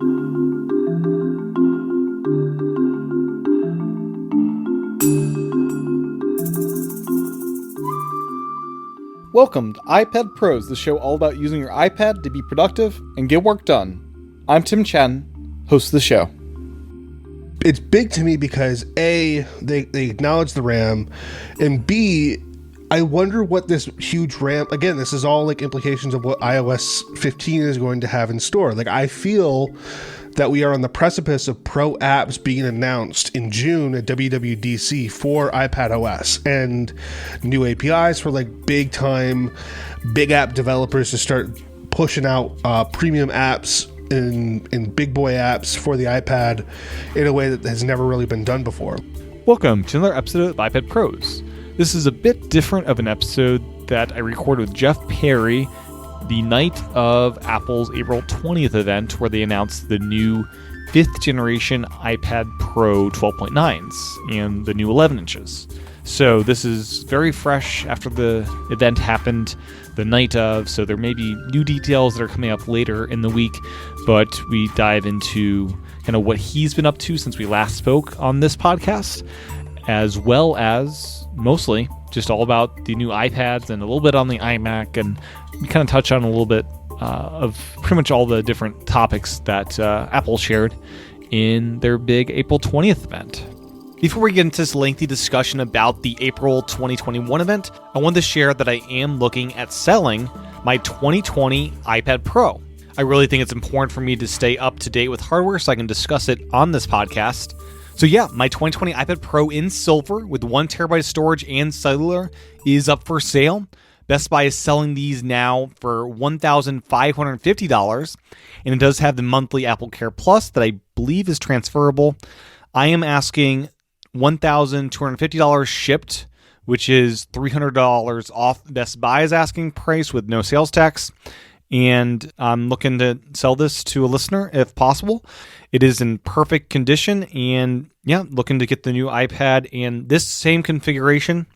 Welcome to iPad Pros, the show all about using your iPad to be productive and get work done. I'm Tim Chaten, host of the show. It's big to me because A, they acknowledge the RAM, and B, I wonder what this huge RAM, again, this is all like implications of what iOS 15 is going to have in store. Like, I feel that we are on the precipice of pro apps being announced in June at WWDC for iPadOS, and new APIs for like big app developers to start pushing out premium apps and big boy apps for the iPad in a way that has never really been done before. Welcome to another episode of iPad Pros. This is a bit different of an episode that I recorded with Jeff Perry the night of Apple's April 20th event, where they announced the new 5th generation iPad Pro 12.9s and the new 11 inches. So this is very fresh after the event happened the night of, so there may be new details that are coming up later in the week, but we dive into kind of what he's been up to since we last spoke on this podcast, as well as mostly just all about the new iPads and a little bit on the iMac, and we kind of touch on a little bit of pretty much all the different topics that Apple shared in their big April 20th event. Before we get into this lengthy discussion about the April 2021 event, I wanted to share that I am looking at selling my 2020 iPad Pro. I really think it's important for me to stay up to date with hardware so I can discuss it on this podcast. So yeah, my 2020 iPad Pro in silver with 1 terabyte of storage and cellular is up for sale. Best Buy is selling these now for $1,550, and it does have the monthly Apple Care Plus that I believe is transferable. I am asking $1,250 shipped, which is $300 off Best Buy's asking price with no sales tax. And I'm looking to sell this to a listener if possible. It is in perfect condition, and yeah, looking to get the new iPad and this same configuration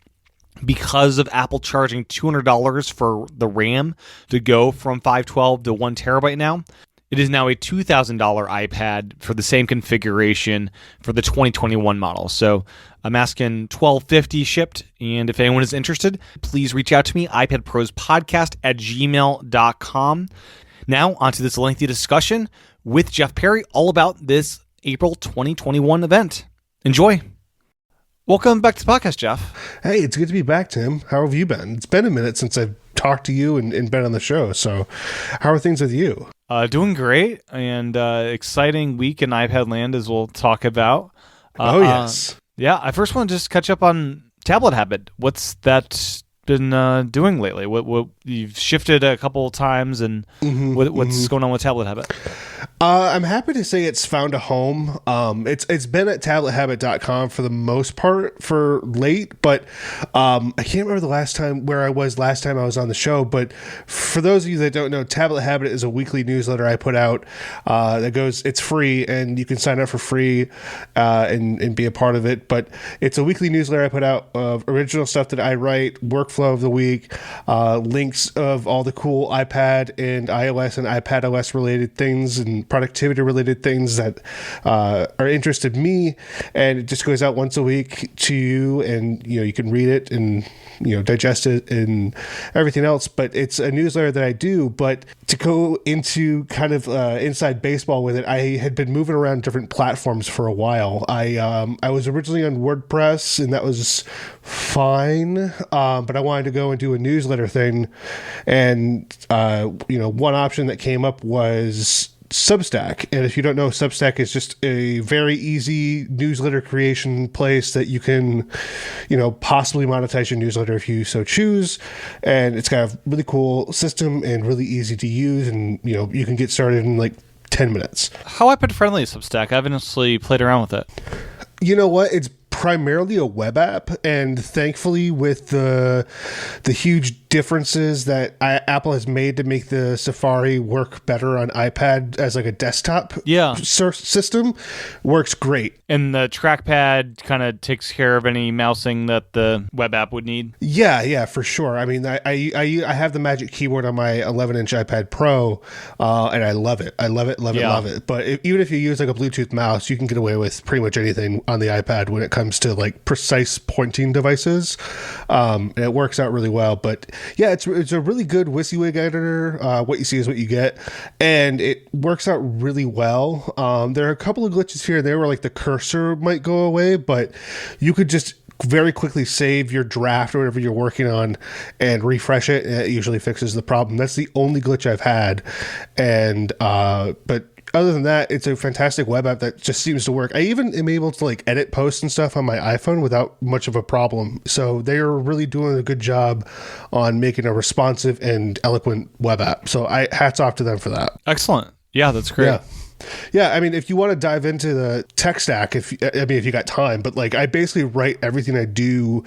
because of Apple charging $200 for the RAM to go from 512 to 1 terabyte now. It is now a $2,000 iPad for the same configuration for the 2021 model. So I'm asking $1,250 shipped, and if anyone is interested, please reach out to me, iPadProsPodcast@gmail.com. Now, onto this lengthy discussion with Jeff Perry all about this April 2021 event. Enjoy. Welcome back to the podcast, Jeff. Hey, it's good to be back, Tim. How have you been? It's been a minute since I've talked to you and been on the show, so how are things with you? Doing great, and exciting week in iPad land, as we'll talk about. Yes. Yeah, I first want to just catch up on tablet habit. What's that been doing lately? What you've shifted a couple of times, and what's going on with tablet habit? I'm happy to say it's found a home. It's been at tablethabit.com for the most part for late, but I can't remember the last time I was on the show. But for those of you that don't know, Tablet Habit is a weekly newsletter I put out it's free, and you can sign up for free and be a part of it. But it's a weekly newsletter I put out of original stuff that I write, workflow of the week, links of all the cool iPad and iOS and iPadOS related things and productivity related things that are interested me, and it just goes out once a week to you, and you can read it and digest it and everything else. But it's a newsletter that I do. But to go into kind of inside baseball with it, I had been moving around different platforms for a while. I was originally on WordPress, and that was fine, but I wanted to go and do a newsletter thing, and one option that came up was Substack. And if you don't know, Substack is just a very easy newsletter creation place that you can, possibly monetize your newsletter if you so choose. And it's got a really cool system and really easy to use. And, you can get started in like 10 minutes. How iPad friendly is Substack? I've honestly played around with it. You know what? It's primarily a web app, and thankfully with the huge differences that Apple has made to make the Safari work better on iPad as like a desktop system, works great. And the trackpad kind of takes care of any mousing that the web app would need. Yeah, for sure. I mean, I have the Magic Keyboard on my 11-inch iPad Pro, and I love it. I love it. But even if you use like a Bluetooth mouse, you can get away with pretty much anything on the iPad when it comes to like precise pointing devices, and it works out really well. But yeah, it's a really good WYSIWYG editor. What you see is what you get, and it works out really well. There are a couple of glitches here and there where like the cursor might go away, but you could just very quickly save your draft or whatever you're working on and refresh it, and it usually fixes the problem. That's the only glitch I've had, and but other than that, it's a fantastic web app that just seems to work. I even am able to like edit posts and stuff on my iPhone without much of a problem. So they are really doing a good job on making a responsive and eloquent web app. So hats off to them for that. Excellent. Yeah, that's great. Yeah, I mean, if you want to dive into the tech stack, if you got time, but like I basically write everything I do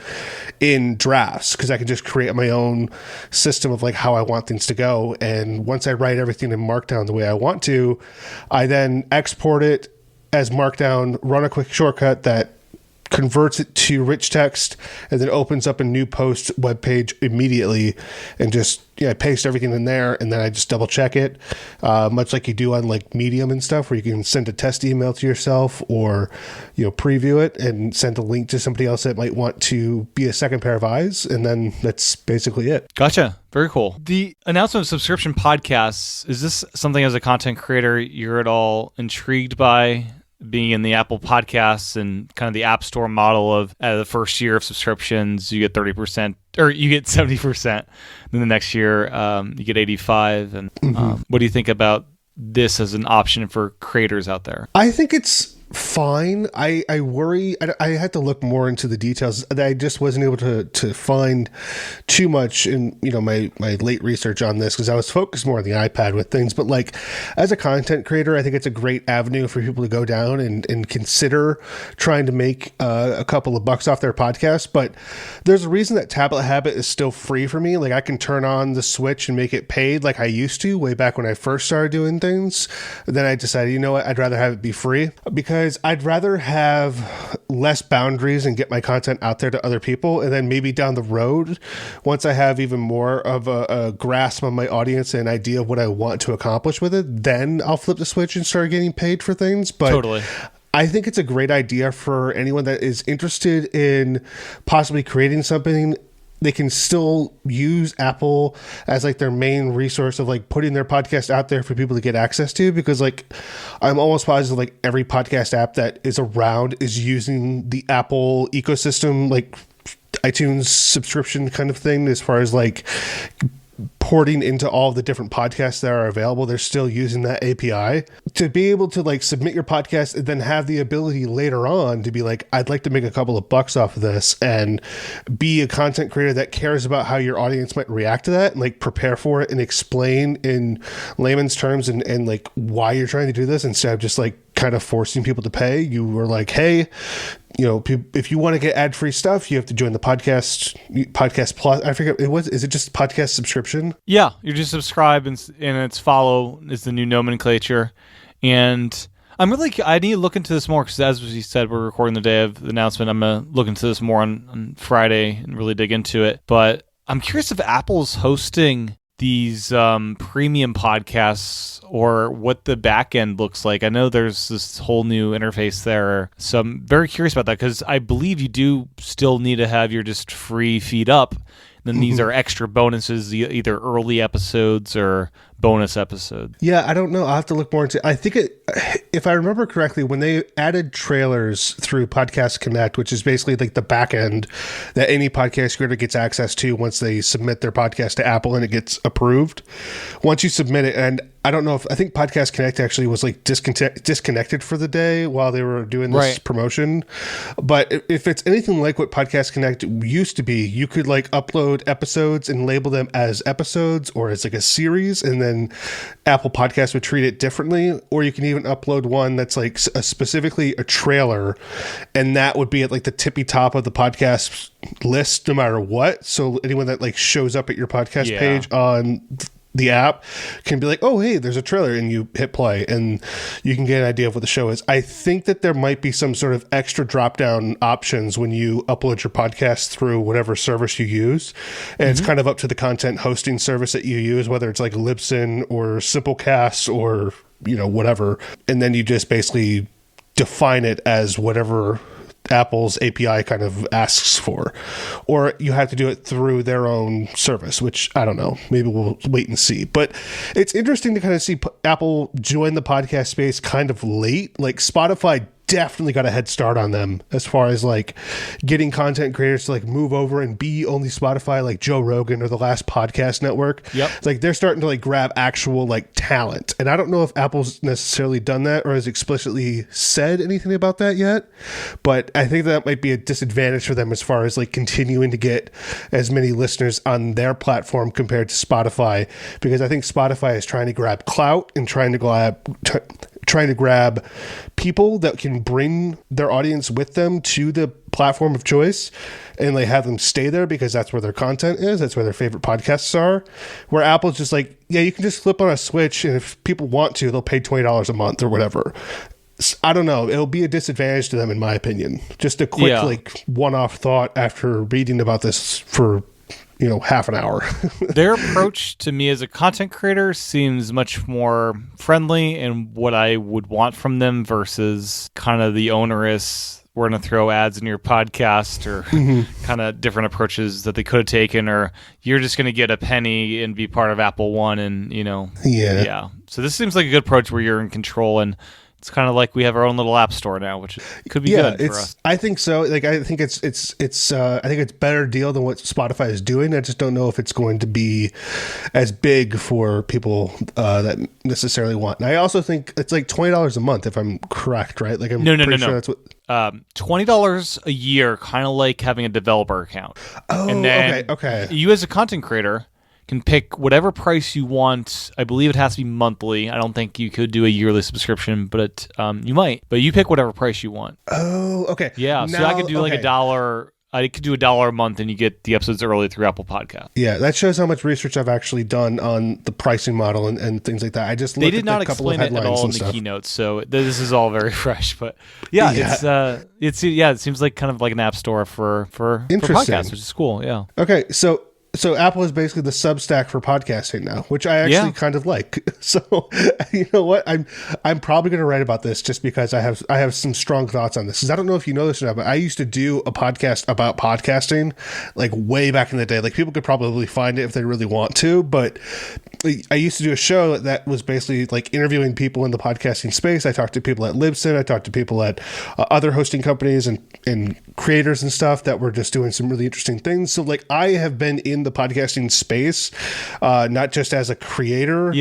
in drafts because I can just create my own system of like how I want things to go. And once I write everything in Markdown the way I want to, I then export it as Markdown, run a quick shortcut that converts it to rich text, and then opens up a new post web page immediately, and just paste everything in there, and then I just double check it, much like you do on like Medium and stuff, where you can send a test email to yourself or preview it and send a link to somebody else that might want to be a second pair of eyes, and then that's basically it. Gotcha. Very cool. The announcement of subscription podcasts, is this something as a content creator you're at all intrigued by? Being in the Apple Podcasts and kind of the App Store model of the first year of subscriptions, you get 30%, or you get 70%. Then the next year, you get 85%. And what do you think about this as an option for creators out there? I think it's fine. I worry. I had to look more into the details. I just wasn't able to find too much in my late research on this because I was focused more on the iPad with things. But like as a content creator, I think it's a great avenue for people to go down and consider trying to make a couple of bucks off their podcast. But there's a reason that Tablet Habit is still free for me. Like I can turn on the switch and make it paid like I used to way back when I first started doing things. Then I decided, what, I'd rather have it be free because I'd rather have less boundaries and get my content out there to other people. And then maybe down the road, once I have even more of a grasp on my audience and idea of what I want to accomplish with it, then I'll flip the switch and start getting paid for things. But totally. I think it's a great idea for anyone that is interested in possibly creating something. They can still use Apple as like their main resource of like putting their podcast out there for people to get access to, because like I'm almost positive like every podcast app that is around is using the Apple ecosystem, like iTunes subscription kind of thing, as far as like porting into all the different podcasts that are available. They're still using that API to be able to like submit your podcast and then have the ability later on to be like, I'd like to make a couple of bucks off of this and be a content creator that cares about how your audience might react to that and like prepare for it and explain in layman's terms and like why you're trying to do this instead of just like kind of forcing people to pay. You were like, hey, if you want to get ad-free stuff, you have to join the podcast plus. I forget is it just podcast subscription? Yeah, you just subscribe and it's follow is the new nomenclature. And I need to look into this more because as we said, we're recording the day of the announcement. I'm going to look into this more on Friday and really dig into it. But I'm curious if Apple's hosting these premium podcasts or what the back end looks like. I know there's this whole new interface there. So I'm very curious about that because I believe you do still need to have your just free feed up. Then these are extra bonuses, either early episodes or bonus episodes. Yeah, I don't know. I'll have to look more into it. I think if I remember correctly, when they added trailers through Podcast Connect, which is basically like the back end that any podcast creator gets access to once they submit their podcast to Apple and it gets approved. Once you submit it, and I don't know I think Podcast Connect actually was like disconnected for the day while they were doing this promotion. But if it's anything like what Podcast Connect used to be, you could like upload episodes and label them as episodes or as like a series, and then then Apple Podcasts would treat it differently. Or you can even upload one that's like specifically a trailer, and that would be at like the tippy top of the podcast list no matter what. So anyone that like shows up at your podcast page on the app can be like, oh, hey, there's a trailer, and you hit play and you can get an idea of what the show is. I think that there might be some sort of extra drop down options when you upload your podcast through whatever service you use. And it's kind of up to the content hosting service that you use, whether it's like Libsyn or Simplecast or, you know, whatever. And then you just basically define it as whatever Apple's API kind of asks for, or you have to do it through their own service, which I don't know. Maybe we'll wait and see. But it's interesting to kind of see Apple join the podcast space kind of late. Like Spotify definitely got a head start on them as far as like getting content creators to like move over and be only Spotify, like Joe Rogan or the Last Podcast Network. Yep. It's like they're starting to like grab actual like talent. And I don't know if Apple's necessarily done that or has explicitly said anything about that yet, but I think that might be a disadvantage for them as far as like continuing to get as many listeners on their platform compared to Spotify, because I think Spotify is trying to grab clout and trying to grab people that can bring their audience with them to the platform of choice, and they have them stay there because that's where their content is. That's where their favorite podcasts are. Where Apple's just like, yeah, you can just flip on a switch, and if people want to, they'll pay $20 a month or whatever. I don't know. It'll be a disadvantage to them, in my opinion. Just a quick like one-off thought after reading about this for half an hour. Their approach to me as a content creator seems much more friendly and what I would want from them versus kind of the onerous, we're going to throw ads in your podcast, or kind of different approaches that they could have taken, or you're just going to get a penny and be part of Apple One. And, yeah. So this seems like a good approach where you're in control, and it's kind of like we have our own little app store now, which could be good for us. I think so. Like, I think it's I think it's a better deal than what Spotify is doing. I just don't know if it's going to be as big for people that necessarily want. And I also think it's like $20 a month, if I'm correct, right? Like, I'm no. That's what. $20 a year, kind of like having a developer account. Oh, and then okay. You as a content creator can pick whatever price you want. I believe it has to be monthly. I don't think you could do a yearly subscription, but you might. But you pick whatever price you want. Oh, okay. Yeah, so I could do like $1. I could do $1 a month, and you get the episodes early through Apple Podcasts. Yeah, that shows how much research I've actually done on the pricing model and things like that. I just looked they did not at a couple of explain it headlines at all in the keynotes, so this is all very fresh. But it seems like kind of like an app store for podcasts, which is cool. Yeah. Okay, so Apple is basically the Substack for podcasting now, which I actually kind of like. So you know what? I'm probably going to write about this just because I have some strong thoughts on this. Because I don't know if you know this or not, but I used to do a podcast about podcasting like way back in the day. Like, people could probably find it if they really want to, but I used to do a show that was basically like interviewing people in the podcasting space. I talked to people at Libsyn. I talked to people at other hosting companies and creators and stuff that were just doing some really interesting things. So like, I have been in the podcasting space, not just as a creator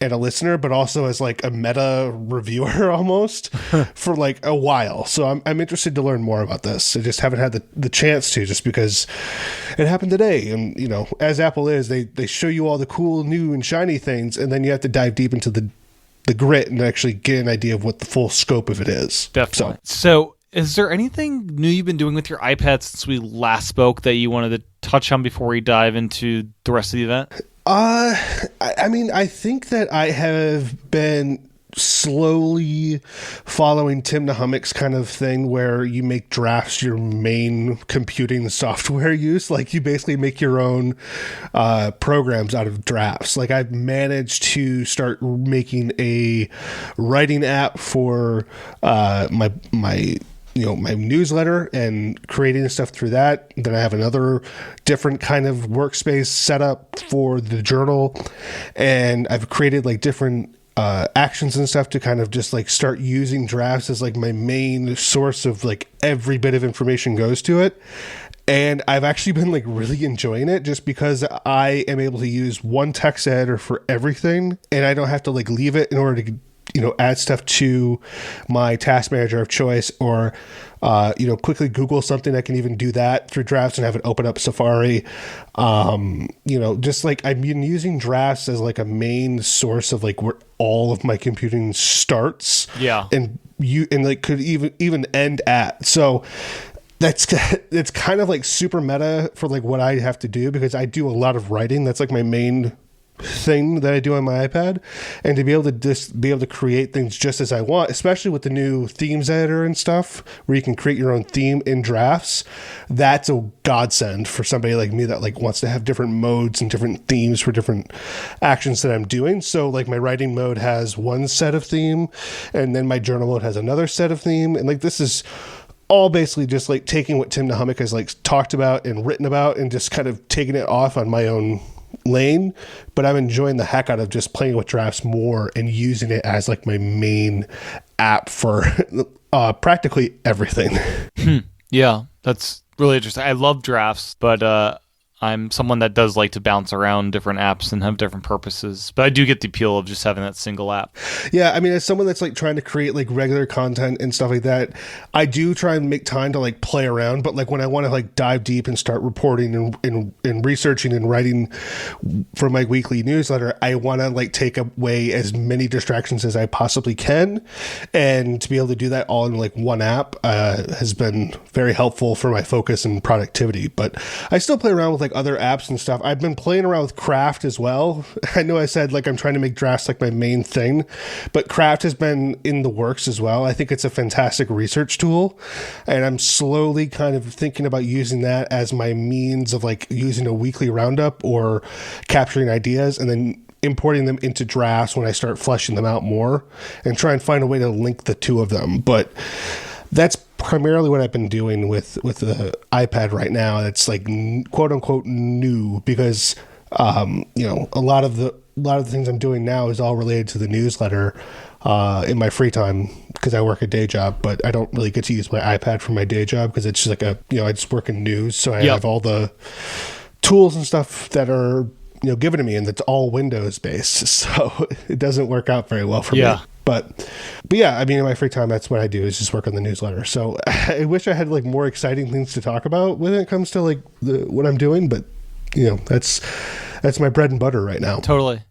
and a listener, but also as like a meta reviewer almost for like a while. So I'm interested to learn more about this. I just haven't had the chance to, just because it happened today. And as Apple is, they show you all the cool, new and shiny things, and then you have to dive deep into the grit and actually get an idea of what the full scope of it is. Definitely. So is there anything new you've been doing with your iPad since we last spoke that you wanted to touch on before we dive into the rest of the event? I mean, I think that I have been slowly following Tim Chaten's kind of thing where you make drafts your main computing software use. Like, you basically make your own programs out of drafts. Like, I've managed to start making a writing app for my newsletter and creating stuff through that. Then I have another different kind of workspace set up for the journal, and I've created like different actions and stuff to kind of just like start using drafts as like my main source of like every bit of information goes to it. And I've actually been like really enjoying it, just because I am able to use one text editor for everything, and I don't have to like leave it in order to add stuff to my task manager of choice, or quickly Google something. I can even do that through Drafts and have it open up Safari. Just like I've been using Drafts as like a main source of like where all of my computing starts. Yeah. And like could even end at. So it's kind of like super meta for like what I have to do, because I do a lot of writing. That's like my main thing that I do on my iPad, and to be able to create things just as I want, especially with the new themes editor and stuff where you can create your own theme in Drafts, that's a godsend for somebody like me that like wants to have different modes and different themes for different actions that I'm doing. So like my writing mode has one set of theme, and then my journal mode has another set of theme, and like this is all basically just like taking what Tim Chaten has like talked about and written about and just kind of taking it off on my own lane. But I'm enjoying the heck out of just playing with Drafts more and using it as like my main app for practically everything. Yeah, that's really interesting. I love Drafts, but I'm someone that does like to bounce around different apps and have different purposes. But I do get the appeal of just having that single app. Yeah, I mean, as someone that's like trying to create like regular content and stuff like that, I do try and make time to like play around. But like when I want to like dive deep and start reporting and researching and writing for my weekly newsletter, I want to like take away as many distractions as I possibly can. And to be able to do that all in like one app has been very helpful for my focus and productivity. But I still play around with like other apps and stuff. I've been playing around with Craft as well. I know I said like I'm trying to make Drafts like my main thing, but Craft has been in the works as well. I think it's a fantastic research tool, and I'm slowly kind of thinking about using that as my means of like using a weekly roundup or capturing ideas and then importing them into Drafts when I start fleshing them out more, and try and find a way to link the two of them. But that's primarily what I've been doing with the iPad right now. It's like quote unquote new, because a lot of the things I'm doing now is all related to the newsletter in my free time, because I work a day job, but I don't really get to use my iPad for my day job because it's just like I just work in news, so I have all the tools and stuff that are given to me, and it's all Windows based, so it doesn't work out very well for me. But yeah, I mean, in my free time, that's what I do, is just work on the newsletter. So I wish I had like more exciting things to talk about when it comes to like what I'm doing, but that's my bread and butter right now. Totally.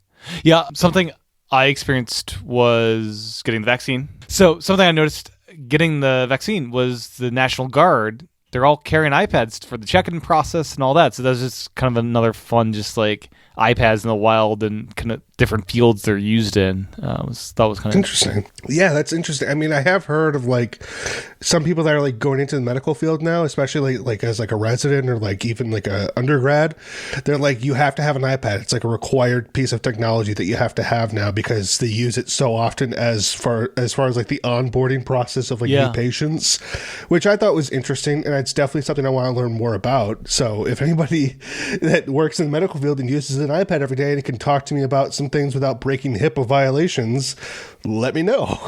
Yeah. Something I experienced was getting the vaccine. So something I noticed getting the vaccine was the National Guard. They're all carrying iPads for the check-in process and all that. So that's just kind of another fun, just like iPads in the wild and kind of different fields they're used in. That was kind of interesting. Yeah, that's interesting. I mean, I have heard of like some people that are like going into the medical field now, especially like as like a resident or like even like a undergrad. They're like, you have to have an iPad. It's like a required piece of technology that you have to have now, because they use it so often as far as like the onboarding process of like new patients, which I thought was interesting, and it's definitely something I want to learn more about. So if anybody that works in the medical field and uses an iPad every day and can talk to me about some things without breaking HIPAA violations, let me know.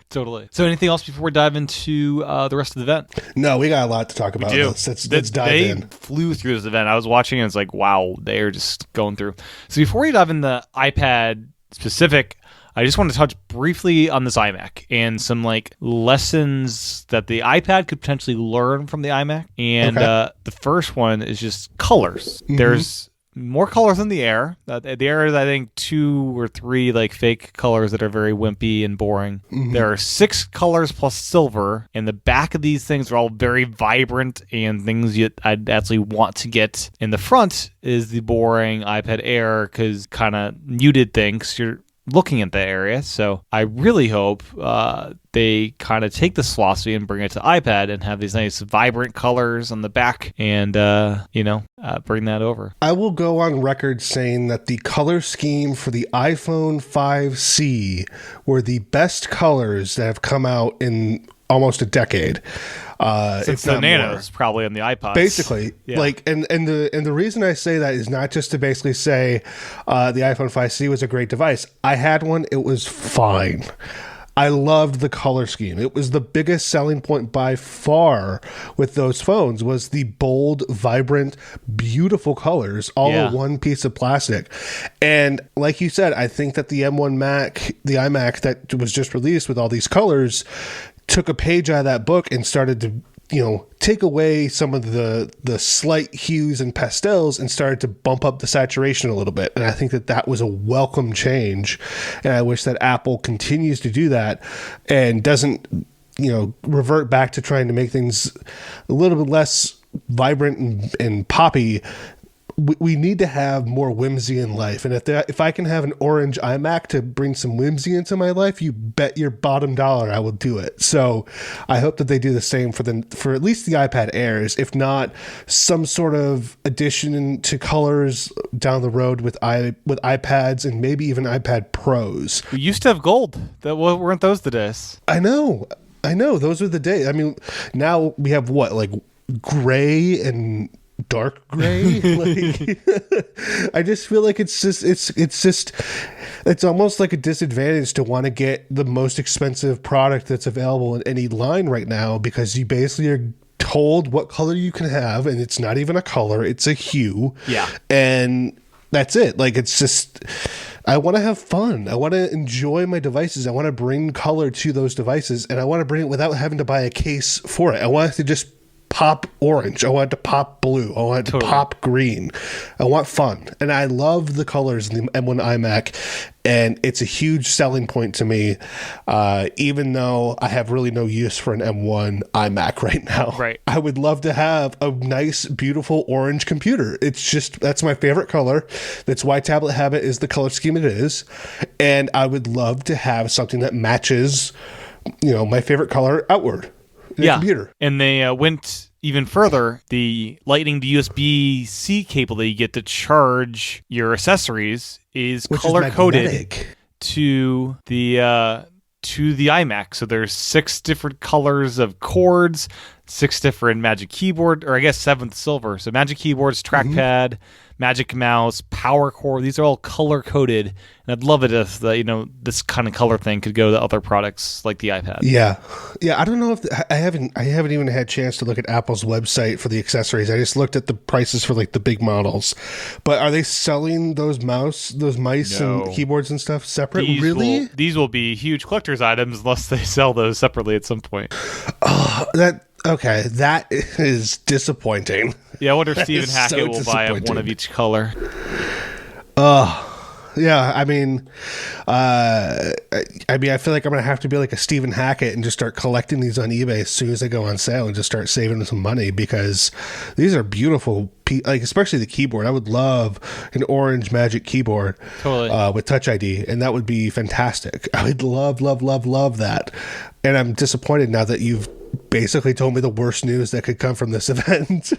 Totally. So anything else before we dive into the rest of the event? No, we got a lot to talk about. Let's dive in. They flew through this event. I was watching and it's like, wow, they're just going through. So before we dive in the iPad specific, I just want to touch briefly on this iMac and some like lessons that the iPad could potentially learn from the iMac. And the first one is just colors. Mm-hmm. There's more colors in the Air. The Air is, I think, 2 or 3 like fake colors that are very wimpy and boring. Mm-hmm. There are 6 colors plus silver, and the back of these things are all very vibrant and things I'd actually want to get. In the front is the boring iPad Air, because kind of muted things. You're looking at the area. So I really hope they kind of take this philosophy and bring it to iPad and have these nice vibrant colors on the back and, bring that over. I will go on record saying that the color scheme for the iPhone 5C were the best colors that have come out in almost a decade. Since the Nanos probably on the iPods. Basically. Yeah. Like and the reason I say that is not just to basically say the iPhone 5C was a great device. I had one, it was fine. I loved the color scheme. It was the biggest selling point by far with those phones, was the bold, vibrant, beautiful colors all in one piece of plastic. And like you said, I think that the M1 Mac, the iMac that was just released with all these colors, took a page out of that book and started to, take away some of the slight hues and pastels and started to bump up the saturation a little bit. And I think that was a welcome change. And I wish that Apple continues to do that and doesn't, revert back to trying to make things a little bit less vibrant and poppy. We need to have more whimsy in life. And if I can have an orange iMac to bring some whimsy into my life, you bet your bottom dollar I will do it. So I hope that they do the same for at least the iPad Airs, if not some sort of addition to colors down the road with iPads and maybe even iPad Pros. We used to have gold. Weren't those the days? I know. Those are the days. I mean, now we have what, like gray and dark gray. I just feel like it's almost like a disadvantage to want to get the most expensive product that's available in any line right now, because you basically are told what color you can have, and it's not even a color, it's a hue. Yeah. And that's it. Like, it's just, I want to have fun. I want to enjoy my devices. I want to bring color to those devices, and I want to bring it without having to buy a case for it. I want it to just pop orange. I want it to pop blue. I want it to pop green. I want fun. And I love the colors in the M1 iMac, and it's a huge selling point to me, even though I have really no use for an M1 iMac right now. Right. I would love to have a nice, beautiful orange computer. It's just, that's my favorite color. That's why Tablet Habit is the color scheme it is. And I would love to have something that matches, my favorite color outward. Computer. And they went even further. The Lightning to USB-C cable that you get to charge your accessories is color-coded to the iMac. So there's 6 different colors of cords, 6 different Magic Keyboard, or I guess 7th silver. So Magic Keyboards, trackpad, Magic Mouse, power cord. These are all color coded, and I'd love it if this kind of color thing could go to other products like the iPad. Yeah. I don't know if I haven't even had a chance to look at Apple's website for the accessories. I just looked at the prices for like the big models. But are they selling those mice and keyboards and stuff separate? These will be huge collector's items unless they sell those separately at some point. Okay, that is disappointing. Yeah, I wonder if Stephen Hackett will buy one of each color. Yeah, I feel like I'm gonna have to be like a Stephen Hackett and just start collecting these on eBay as soon as they go on sale and just start saving some money, because these are beautiful. Like, especially the keyboard. I would love an orange Magic Keyboard with touchID, and that would be fantastic. I would love that. And I'm disappointed now that you've basically told me the worst news that could come from this event.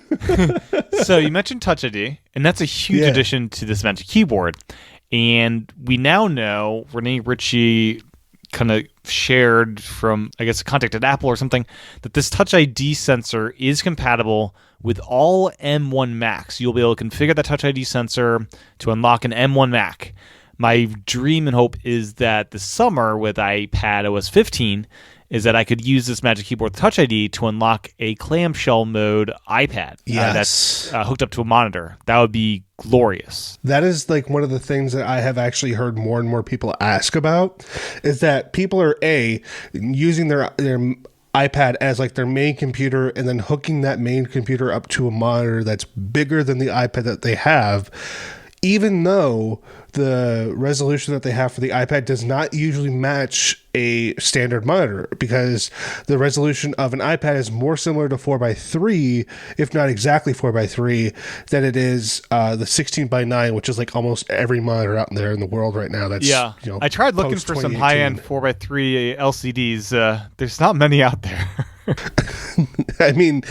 So you mentioned touchID, and that's a huge addition to this Magic Keyboard. And we now know, Renee Ritchie kind of shared from, I guess, a contact at Apple or something, that this Touch ID sensor is compatible with all M1 Macs. You'll be able to configure the Touch ID sensor to unlock an M1 Mac. My dream and hope is that this summer with iPad OS 15 is that I could use this Magic Keyboard with Touch ID to unlock a clamshell mode iPad that's hooked up to a monitor. That would be glorious. That is like one of the things that I have actually heard more and more people ask about, is that people are using their iPad as like their main computer and then hooking that main computer up to a monitor that's bigger than the iPad that they have, even though the resolution that they have for the iPad does not usually match a standard monitor, because the resolution of an iPad is more similar to 4:3, if not exactly 4:3, than it is the 16:9, which is like almost every monitor out there in the world right now. That's I tried looking for some high-end 4:3 LCDs. There's not many out there. I mean,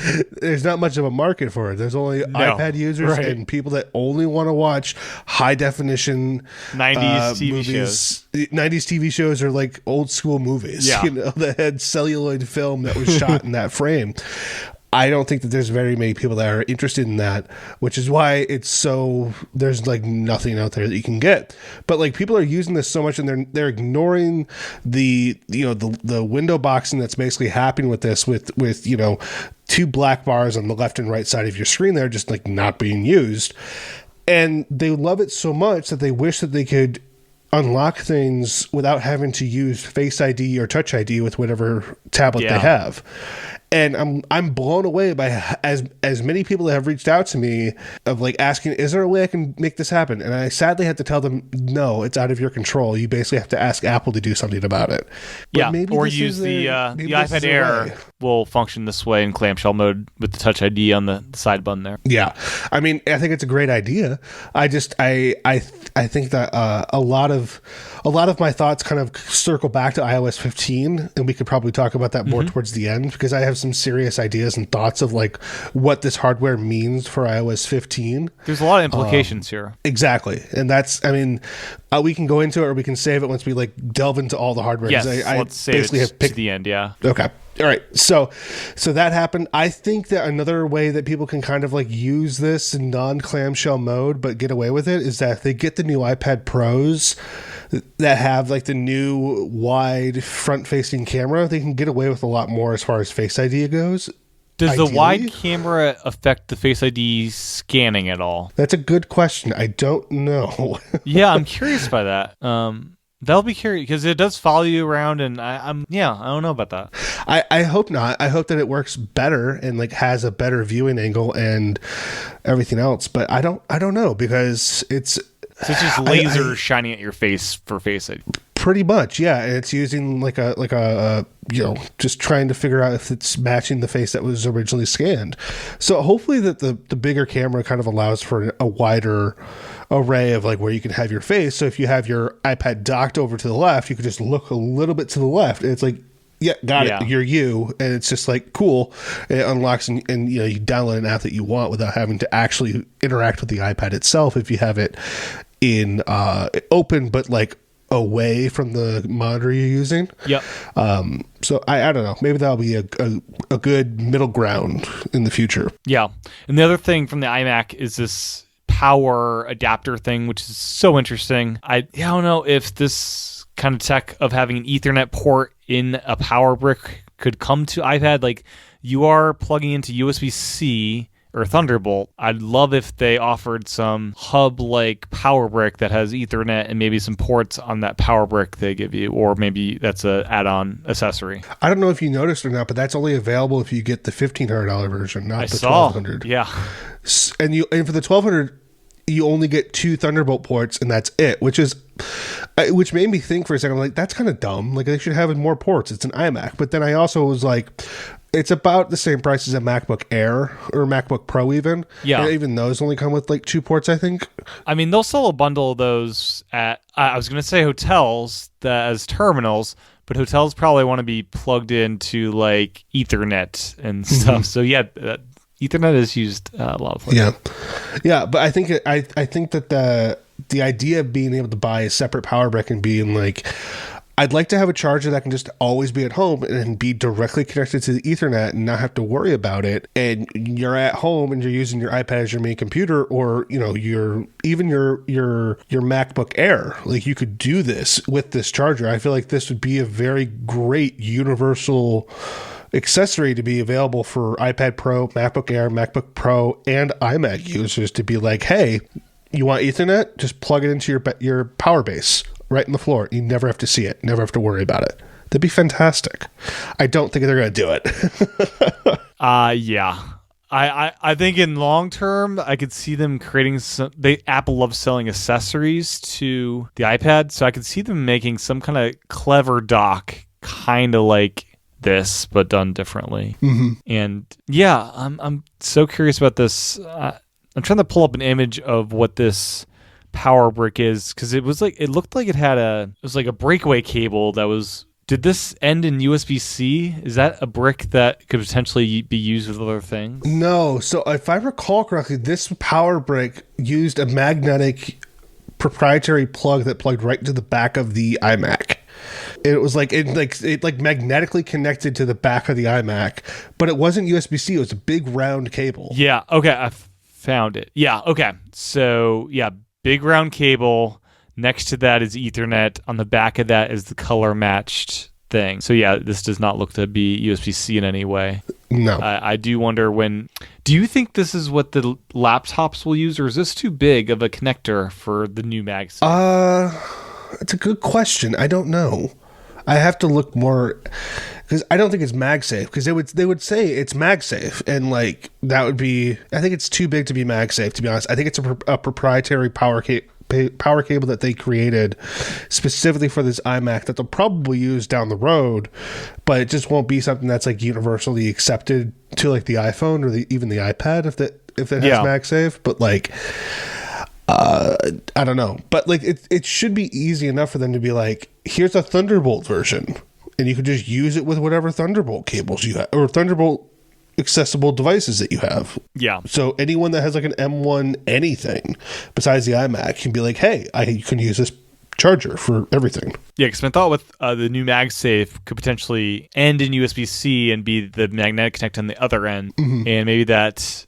there's not much of a market for it. There's only iPad users and people that only want to watch high definition 90s TV movies. shows. 90s TV shows are like old school movies, that had celluloid film that was shot in that frame. I don't think that there's very many people that are interested in that, which is why there's like nothing out there that you can get. But like people are using this so much, and they're ignoring the window boxing that's basically happening with this, with two black bars on the left and right side of your screen there, just like not being used. And they love it so much that they wish that they could unlock things without having to use Face ID or Touch ID with whatever tablet they have. And I'm blown away by as many people that have reached out to me of like asking, is there a way I can make this happen? And I sadly had to tell them, no, it's out of your control. You basically have to ask Apple to do something about it. But or use the iPad Air will function this way in clamshell mode with the Touch ID on the side button there. Yeah, I mean, I think it's a great idea. I think that a lot of my thoughts kind of circle back to iOS 15, and we could probably talk about that more towards the end, because I have some serious ideas and thoughts of like what this hardware means for iOS 15. There's a lot of implications here. Exactly. And that's, I mean, we can go into it or we can save it once we like delve into all the hardware. Yes, let's save it to the end, yeah. Okay. All right. So that happened. I think that another way that people can kind of like use this in non-clamshell mode but get away with it is that if they get the new iPad Pros that have like the new wide front-facing camera, they can get away with a lot more as far as Face ID goes. Does Ideally, the wide camera affect the Face ID scanning at all? That's a good question. I don't know. Yeah, I'm curious by that. That'll be curious because it does follow you around, and I don't know about that. I hope not. I hope that it works better and like has a better viewing angle and everything else. But I don't know, because it's just laser shining at your face for Face ID. Pretty much, yeah. And it's using like a just trying to figure out if it's matching the face that was originally scanned. So hopefully that the bigger camera kind of allows for a wider array of like where you can have your face. So if you have your iPad docked over to the left, you could just look a little bit to the left, and it's like, yeah, got it. You're you. And it's just like, cool. And it unlocks and you download an app that you want without having to actually interact with the iPad itself if you have it in open, but like away from the monitor you're using. Yep. So I don't know. Maybe that'll be a good middle ground in the future. Yeah. And the other thing from the iMac is this power adapter thing, which is so interesting. I don't know if this kind of tech of having an Ethernet port in a power brick could come to iPad. Like, you are plugging into USB-C or Thunderbolt. I'd love if they offered some hub-like power brick that has Ethernet and maybe some ports on that power brick they give you, or maybe that's a add-on accessory. I don't know if you noticed or not, but that's only available if you get the $1,500 version, not the $1,200. Yeah. And for the $1,200, you only get 2 Thunderbolt ports, and that's it, which made me think for a second, I'm like, that's kind of dumb. Like, they should have more ports. It's an iMac. But then I also was like, it's about the same price as a MacBook Air or MacBook Pro even. Yeah. And even those only come with like 2 ports, I think. I mean, they'll sell a bundle of those at, I was going to say hotels as terminals, but hotels probably want to be plugged into like Ethernet and stuff. So yeah, Ethernet is used a lot of places. Yeah. But I think that the idea of being able to buy a separate power brick and being like, I'd like to have a charger that can just always be at home and be directly connected to the Ethernet and not have to worry about it. And you're at home and you're using your iPad as your main computer, or your MacBook Air. Like, you could do this with this charger. I feel like this would be a very great universal accessory to be available for iPad Pro, MacBook Air, MacBook Pro, and iMac users to be like, hey, you want Ethernet? Just plug it into your power base right in the floor. You never have to see it. Never have to worry about it. That'd be fantastic. I don't think they're going to do it. Yeah. I think in long term, I could see them creating Apple loves selling accessories to the iPad, so I could see them making some kind of clever dock, kind of like this, but done differently. Mm-hmm. And yeah, I'm so curious about this. I'm trying to pull up an image of what this power brick is, because it looked like it was like a breakaway cable that was. Did this end in USB-C? Is that a brick that could potentially be used with other things? No. So if I recall correctly, this power brick used a magnetic proprietary plug that plugged right into the back of the iMac. It was like it magnetically connected to the back of the iMac, but it wasn't USB-C. It was a big round cable. Yeah. Okay. I found it. Yeah. Okay. So yeah, big round cable. Next to that is Ethernet. On the back of that is the color matched thing. So yeah, this does not look to be USB-C in any way. No. I do wonder do you think this is what the laptops will use, or is this too big of a connector for the new MagSafe? It's a good question. I don't know. I have to look more, because I don't think it's MagSafe, because they would say it's MagSafe, and like that would be, I think it's too big to be MagSafe, to be honest. I think it's a proprietary power cable that they created specifically for this iMac that they'll probably use down the road, but it just won't be something that's like universally accepted to like the iPhone or even the iPad if it has MagSafe. But like I don't know, but like it should be easy enough for them to be like, here's a Thunderbolt version, and you can just use it with whatever Thunderbolt cables you have or Thunderbolt accessible devices that you have. Yeah. So anyone that has like an M1 anything besides the iMac can be like, hey, I can use this charger for everything. Yeah, because my thought with the new MagSafe could potentially end in USB-C and be the magnetic connect on the other end, and maybe that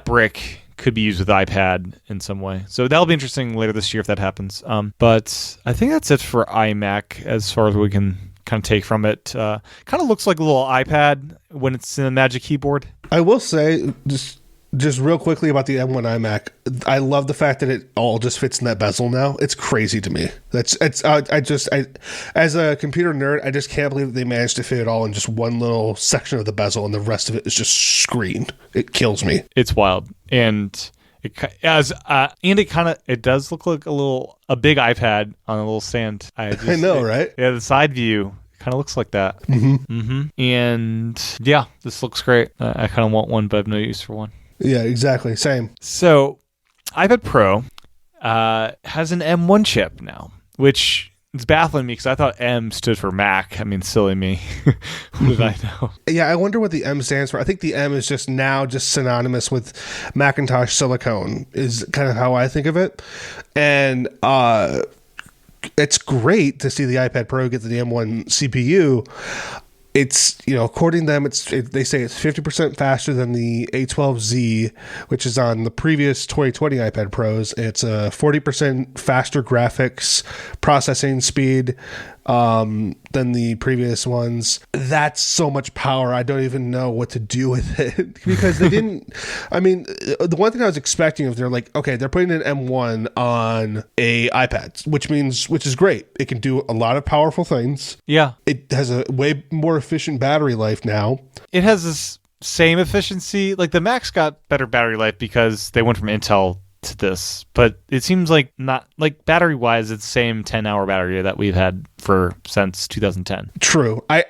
brick could be used with iPad in some way. So that'll be interesting later this year if that happens. But I think that's it for iMac as far as we can kind of take from it. Kind of looks like a little iPad when it's in a Magic Keyboard. I will say, just real quickly about the M1 iMac, I love the fact that it all just fits in that bezel now. It's crazy to me. I as a computer nerd, I just can't believe that they managed to fit it all in just one little section of the bezel, and the rest of it is just screen. It kills me. It's wild, and it does look like a big iPad on a little stand. I know, right? Yeah, the side view kind of looks like that. And yeah, this looks great. I kind of want one, but I have no use for one. Yeah, exactly. Same. So, iPad Pro has an M1 chip now, which is baffling me because I thought M stood for Mac. I mean, silly me. What did I know? Yeah, I wonder what the M stands for. I think the M is just synonymous with Macintosh silicone is kind of how I think of it. And it's great to see the iPad Pro get the M1 CPU. It's, according to them, they say it's 50% faster than the A12Z, which is on the previous 2020 iPad Pros. It's a 40% faster graphics processing speed than the previous ones. That's so much power. I don't even know what to do with it because they didn't. I mean, the one thing I was expecting if they're like, okay, they're putting an M1 on a iPad, which is great. It can do a lot of powerful things. Yeah. It has a way more efficient battery life now. It has this same efficiency. Like the Mac's got better battery life because they went from Intel to this, but it seems like not like battery wise it's the same 10-hour battery that we've had since 2010. True. I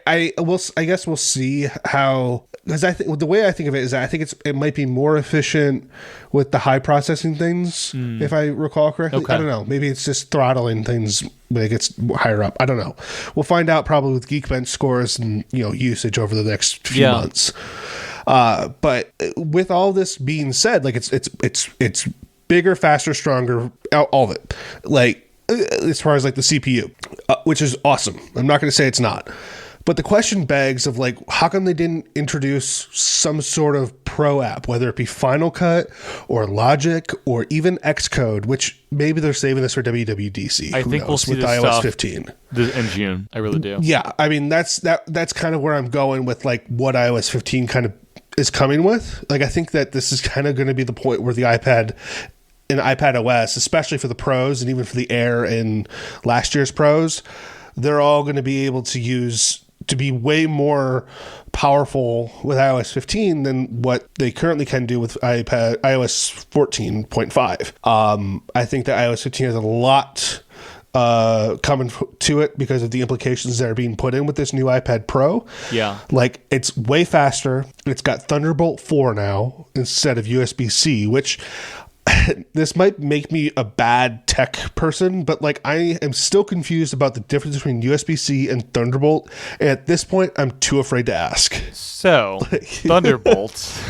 guess we'll see how, because I think the way I think of it is that I think it might be more efficient with the high processing things, if I recall correctly. Okay. I don't know, maybe it's just throttling things when it gets higher up. I don't know. We'll find out probably with Geekbench scores and usage over the next few months. But with all this being said, like it's bigger, faster, stronger, all of it. Like as far as like the CPU, which is awesome. I'm not going to say it's not. But the question begs of like, how come they didn't introduce some sort of pro app, whether it be Final Cut or Logic or even Xcode, which maybe they're saving this for WWDC. I think we'll see with this iOS stuff 15 in June. I really do. Yeah, I mean that's kind of where I'm going with like what iOS 15 kind of is coming with. Like I think that this is kind of going to be the point where the iPad and iPad OS, especially for the Pros and even for the Air and last year's Pros, they're all going to be able to be way more powerful with iOS 15 than what they currently can do with iOS 14.5. I think that iOS 15 has a lot coming to it because of the implications that are being put in with this new iPad Pro. Yeah. Like it's way faster. It's got Thunderbolt 4 now instead of USB-C, which this might make me a bad tech person, but like I am still confused about the difference between USB-C and Thunderbolt. And at this point, I'm too afraid to ask. So Thunderbolt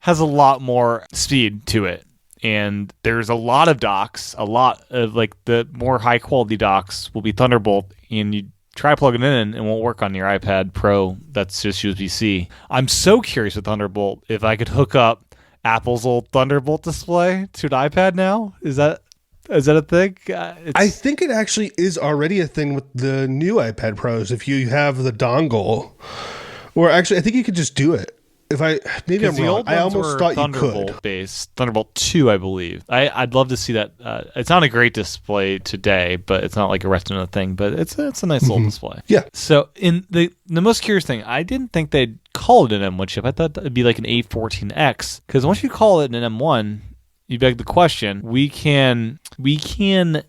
has a lot more speed to it. And there's a lot of docks, a lot of like the more high quality docks will be Thunderbolt, and you try plugging it in and won't work on your iPad Pro. That's just USB-C. I'm so curious with Thunderbolt if I could hook up Apple's old Thunderbolt display to an iPad now. Is that a thing? I think it actually is already a thing with the new iPad Pros. If you have the dongle, or actually, I think you could just do it. Maybe I'm wrong. I almost thought you could. Based Thunderbolt 2, I believe. I'd love to see that. It's not a great display today, but it's not like a Retina thing. But it's a nice little display. Yeah. So in the most curious thing, I didn't think they'd call it an M1 chip. I thought it'd be like an A14X, because once you call it an M1, you beg the question. We can run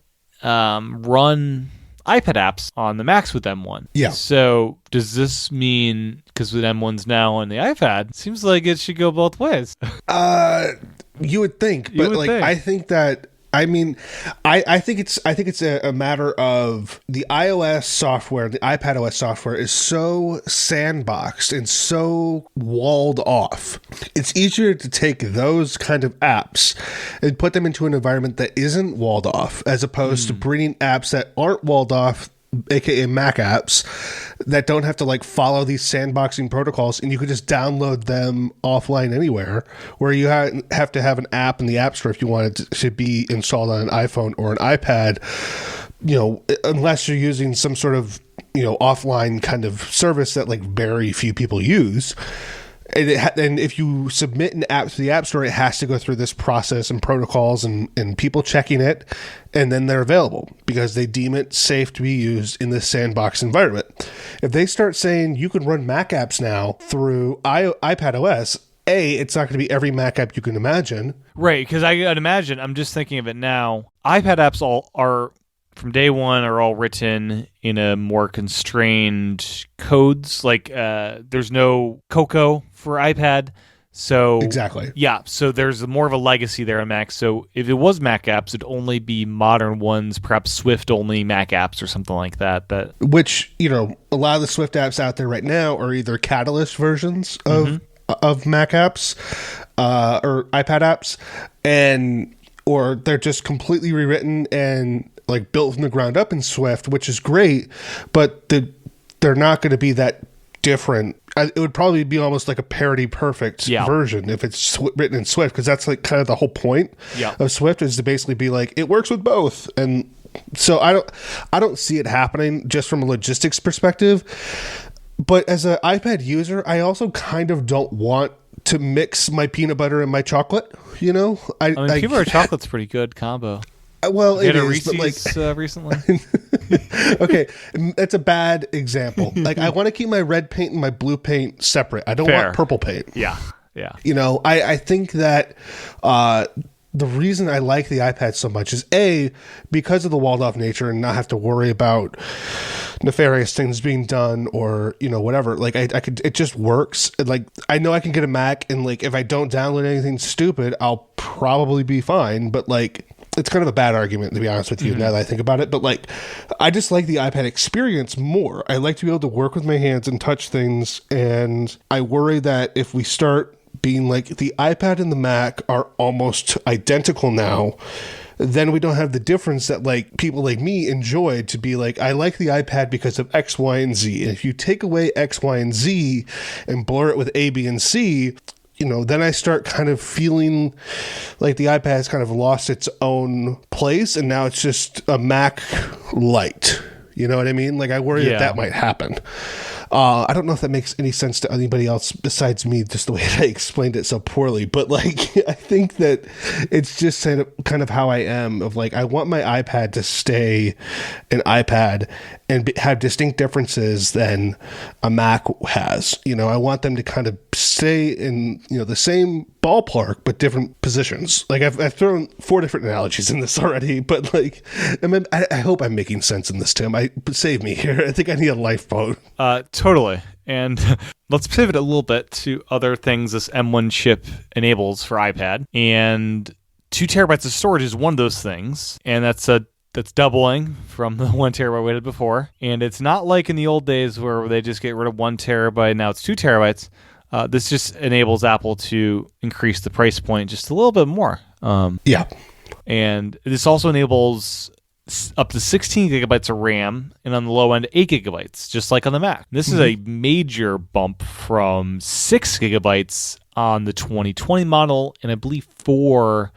iPad apps on the Macs with M1. Yeah. So does this mean, because with M1's now on the iPad, seems like it should go both ways? You would think, but I think that. I mean, I think it's a matter of the iOS software, the iPadOS software is so sandboxed and so walled off. It's easier to take those kind of apps and put them into an environment that isn't walled off, as opposed to bringing apps that aren't walled off, aka Mac apps, that don't have to like follow these sandboxing protocols, and you could just download them offline anywhere, where you have to have an app in the App Store if you want it to be installed on an iPhone or an iPad, unless you're using some sort of offline kind of service that like very few people use. And if you submit an app to the App Store, it has to go through this process and protocols and people checking it, and then they're available because they deem it safe to be used in this sandbox environment. If they start saying you can run Mac apps now through iPadOS, it's not going to be every Mac app you can imagine. Right, because I'd imagine, I'm just thinking of it now, iPad apps all are, from day one, are all written in a more constrained codes. Like there's no Cocoa for iPad. So exactly. Yeah, so there's more of a legacy there on Mac. So if it was Mac apps, it'd only be modern ones, perhaps Swift-only Mac apps or something like that. Which, a lot of the Swift apps out there right now are either Catalyst versions of Mac apps or iPad apps, or they're just completely rewritten and like built from the ground up in Swift, which is great, but they're not going to be that different. It would probably be almost like a parity perfect version if it's written in Swift, because that's like kind of the whole point of Swift, is to basically be like, it works with both. And so I don't see it happening just from a logistics perspective. But as an iPad user, I also kind of don't want to mix my peanut butter and my chocolate. Peanut butter chocolate's pretty good combo. Well, it is, Reese's, but like recently. Okay, that's a bad example. Like, I want to keep my red paint and my blue paint separate. I don't want purple paint. Yeah. I think that the reason I like the iPad so much is because of the walled off nature and not have to worry about nefarious things being done or whatever. Like it just works. Like, I know I can get a Mac, and like if I don't download anything stupid, I'll probably be fine. But like, it's kind of a bad argument, to be honest with you, now that I think about it. But like, I just like the iPad experience more. I like to be able to work with my hands and touch things. And I worry that if we start being like the iPad and the Mac are almost identical now, then we don't have the difference that like people like me enjoyed, to be like, I like the iPad because of X, Y, and Z. And if you take away X, Y, and Z and blur it with A, B, and C, then I start kind of feeling like the iPad has kind of lost its own place, and now it's just a Mac Lite. You know what I mean? Like, I worry that might happen. I don't know if that makes any sense to anybody else besides me, just the way that I explained it so poorly. But like, I think that it's just kind of how I am, of like, I want my iPad to stay an iPad and have distinct differences than a Mac has. I want them to kind of stay in, the same ballpark, but different positions. Like, I've thrown 4 different analogies in this already, but like, I hope I'm making sense in this, Tim. Save me here. I think I need a lifeboat. Totally. And let's pivot a little bit to other things this M1 chip enables for iPad. And 2 terabytes of storage is one of those things. And that's doubling from the 1 terabyte we had before. And it's not like in the old days where they just get rid of 1 terabyte. Now it's 2 terabytes. This just enables Apple to increase the price point just a little bit more. Yeah. And this also enables up to 16 gigabytes of RAM, and on the low end, 8 gigabytes, just like on the Mac. This is a major bump from 6 gigabytes on the 2020 model, and I believe 4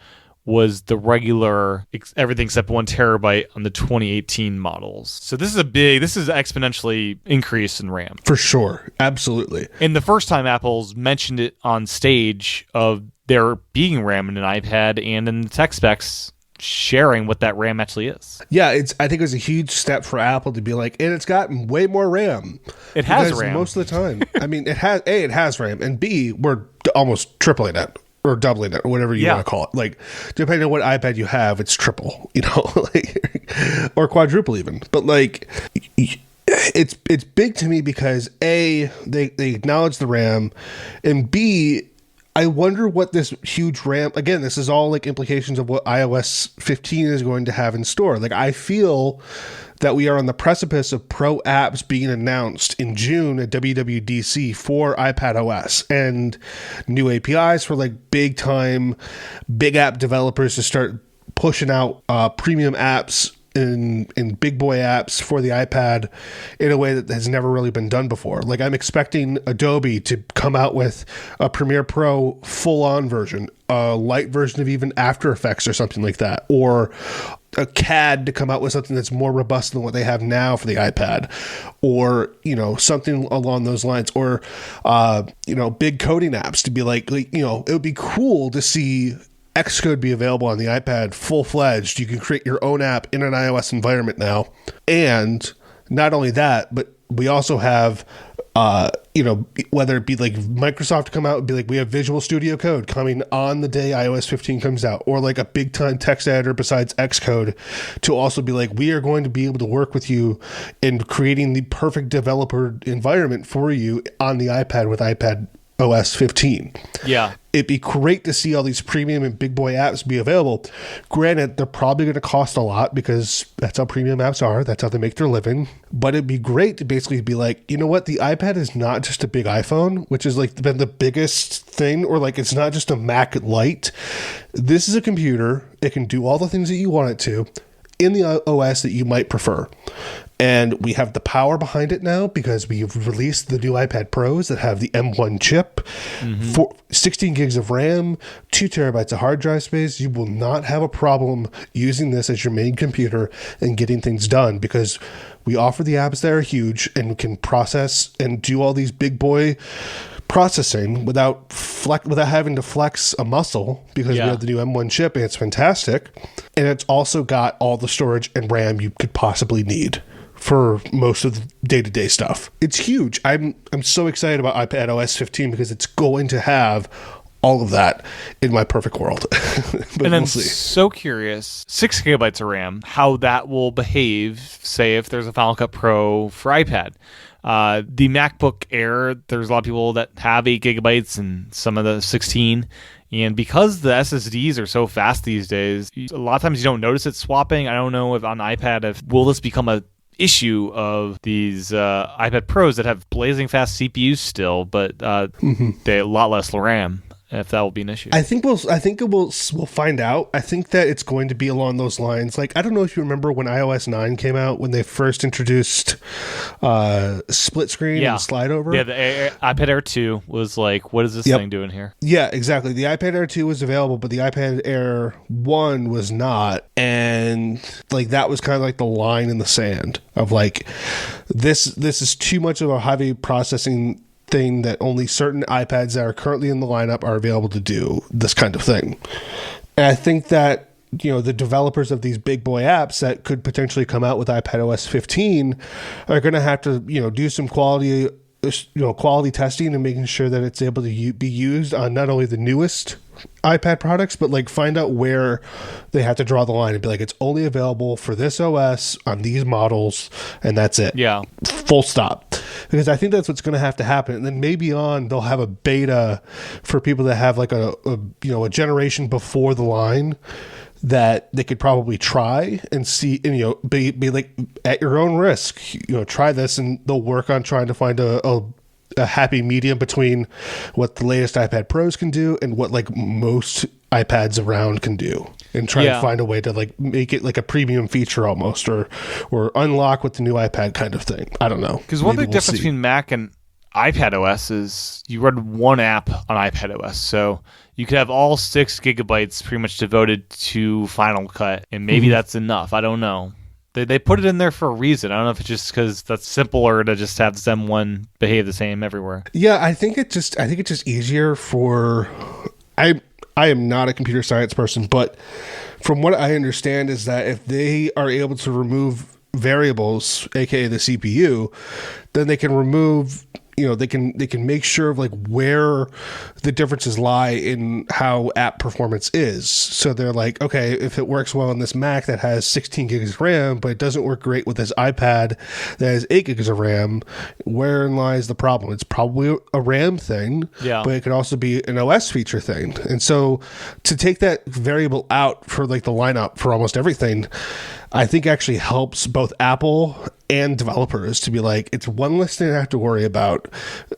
was the regular everything except 1 terabyte on the 2018 models. So this is exponentially increase in RAM. For sure. Absolutely. And the first time Apple's mentioned it on stage of there being RAM in an iPad, and in the tech specs sharing what that RAM actually is. Yeah, I think it was a huge step for Apple to be like, and it's got way more RAM. It has RAM. Most of the time. I mean, it has RAM, and B, we're almost tripling it. Or doubling it, or whatever you want to call it. Like, depending on what iPad you have, it's triple, like, or quadruple even. But like, it's big to me because A, they acknowledge the RAM, and B, I wonder what this huge RAM. Again, this is all like implications of what iOS 15 is going to have in store. Like, I feel that we are on the precipice of pro apps being announced in June at WWDC for iPadOS, and new APIs for like big app developers to start pushing out premium apps and big boy apps for the iPad in a way that has never really been done before. Like, I'm expecting Adobe to come out with a Premiere Pro full-on version, a light version of even After Effects or something like that, or a CAD to come out with something that's more robust than what they have now for the iPad, or, something along those lines, or, big coding apps to be like, it would be cool to see Xcode be available on the iPad full-fledged. You can create your own app in an iOS environment now. And not only that, but we also have, whether it be like Microsoft to come out and be like, we have Visual Studio Code coming on the day iOS 15 comes out, or like a big-time text editor besides Xcode to also be like, we are going to be able to work with you in creating the perfect developer environment for you on the iPad with iPadOS 15. Yeah. It'd be great to see all these premium and big boy apps be available. Granted, they're probably going to cost a lot because that's how premium apps are. That's how they make their living. But it'd be great to basically be like, you know what? The iPad is not just a big iPhone, which has like been the biggest thing, or like it's not just a Mac Lite. This is a computer. It can do all the things that you want it to in the OS that you might prefer. And we have the power behind it now because we've released the new iPad Pros that have the M1 chip, 16 gigs of RAM, 2 terabytes of hard drive space. You will not have a problem using this as your main computer and getting things done because we offer the apps that are huge and can process and do all these big boy processing without having to flex a muscle because we have the new M1 chip and it's fantastic. And it's also got all the storage and RAM you could possibly need for most of the day-to-day stuff. It's huge. I'm so excited about iPadOS 15 because it's going to have all of that in my perfect world. But and we'll see. So curious, 6 gigabytes of RAM, how that will behave, say, if there's a Final Cut Pro for iPad. The MacBook Air, there's a lot of people that have 8 gigabytes and some of the 16. And because the SSDs are so fast these days, a lot of times you don't notice it swapping. I don't know if on iPad, will this become a issue of these iPad Pros that have blazing fast CPUs still, but they a lot less RAM, if that will be an issue. I think we'll find out. I think that it's going to be along those lines. Like, I don't know if you remember when iOS 9 came out, when they first introduced split screen and slide over. Yeah, the iPad Air 2 was like, what is this thing doing here? Yeah, exactly. The iPad Air 2 was available, but the iPad Air 1 was not. And like that was kind of like the line in the sand of like, this is too much of a heavy processing thing that only certain iPads that are currently in the lineup are available to do this kind of thing. And I think that, the developers of these big boy apps that could potentially come out with iPadOS 15 are going to have to, do some quality testing and making sure that it's able to be used on not only the newest iPad products, but like find out where they have to draw the line and be like, it's only available for this OS on these models, and that's it. Yeah. Full stop. Because I think that's what's going to have to happen. And then maybe they'll have a beta for people that have like a generation before the line that they could probably try and see, and, be like at your own risk, try this, and they'll work on trying to find a happy medium between what the latest iPad Pros can do and what like most iPads around can do, and try to find a way to like make it like a premium feature almost, or unlock with the new iPad kind of thing. I don't know. Because one big difference between Mac and iPad OS is you run one app on iPad OS. So you could have all 6 gigabytes pretty much devoted to Final Cut, and maybe that's enough. I don't know. They put it in there for a reason. I don't know if it's just because that's simpler to just have the M1 behave the same everywhere. Yeah, I think it's just easier for... I am not a computer science person, but from what I understand is that if they are able to remove variables, aka the CPU, then they can remove... they can make sure of like where the differences lie in how app performance is. So they're like, okay, if it works well on this Mac that has 16 gigs of RAM, but it doesn't work great with this iPad that has 8 gigs of RAM, wherein lies the problem? It's probably a RAM thing, but it could also be an OS feature thing. And so to take that variable out for like the lineup for almost everything, I think actually helps both Apple and developers to be like, it's one less thing I have to worry about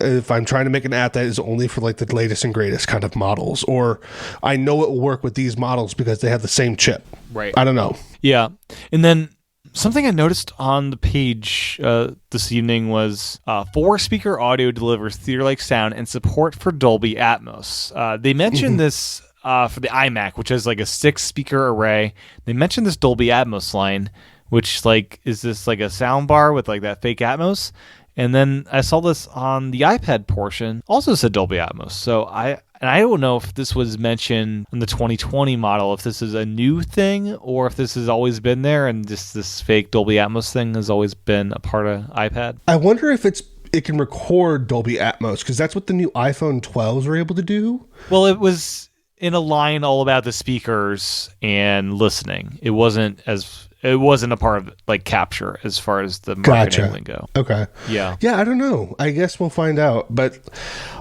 if I'm trying to make an app that is only for like the latest and greatest kind of models, or I know it will work with these models because they have the same chip. Right. I don't know. Yeah. And then something I noticed on the page this evening was 4-speaker audio delivers theater-like sound and support for Dolby Atmos. They mentioned this for the iMac, which has like a 6-speaker array. They mentioned this Dolby Atmos line, which like is this like a sound bar with like that fake Atmos. And then I saw this on the iPad portion, also said Dolby Atmos. So I don't know if this was mentioned in the 2020 model, if this is a new thing or if this has always been there and just this fake Dolby Atmos thing has always been a part of iPad. I wonder if it can record Dolby Atmos, because that's what the new iPhone 12s were able to do. Well, it was in a line all about the speakers and listening. It wasn't a part of like capture as far as the marketing lingo. Okay. Yeah. I don't know. I guess we'll find out. But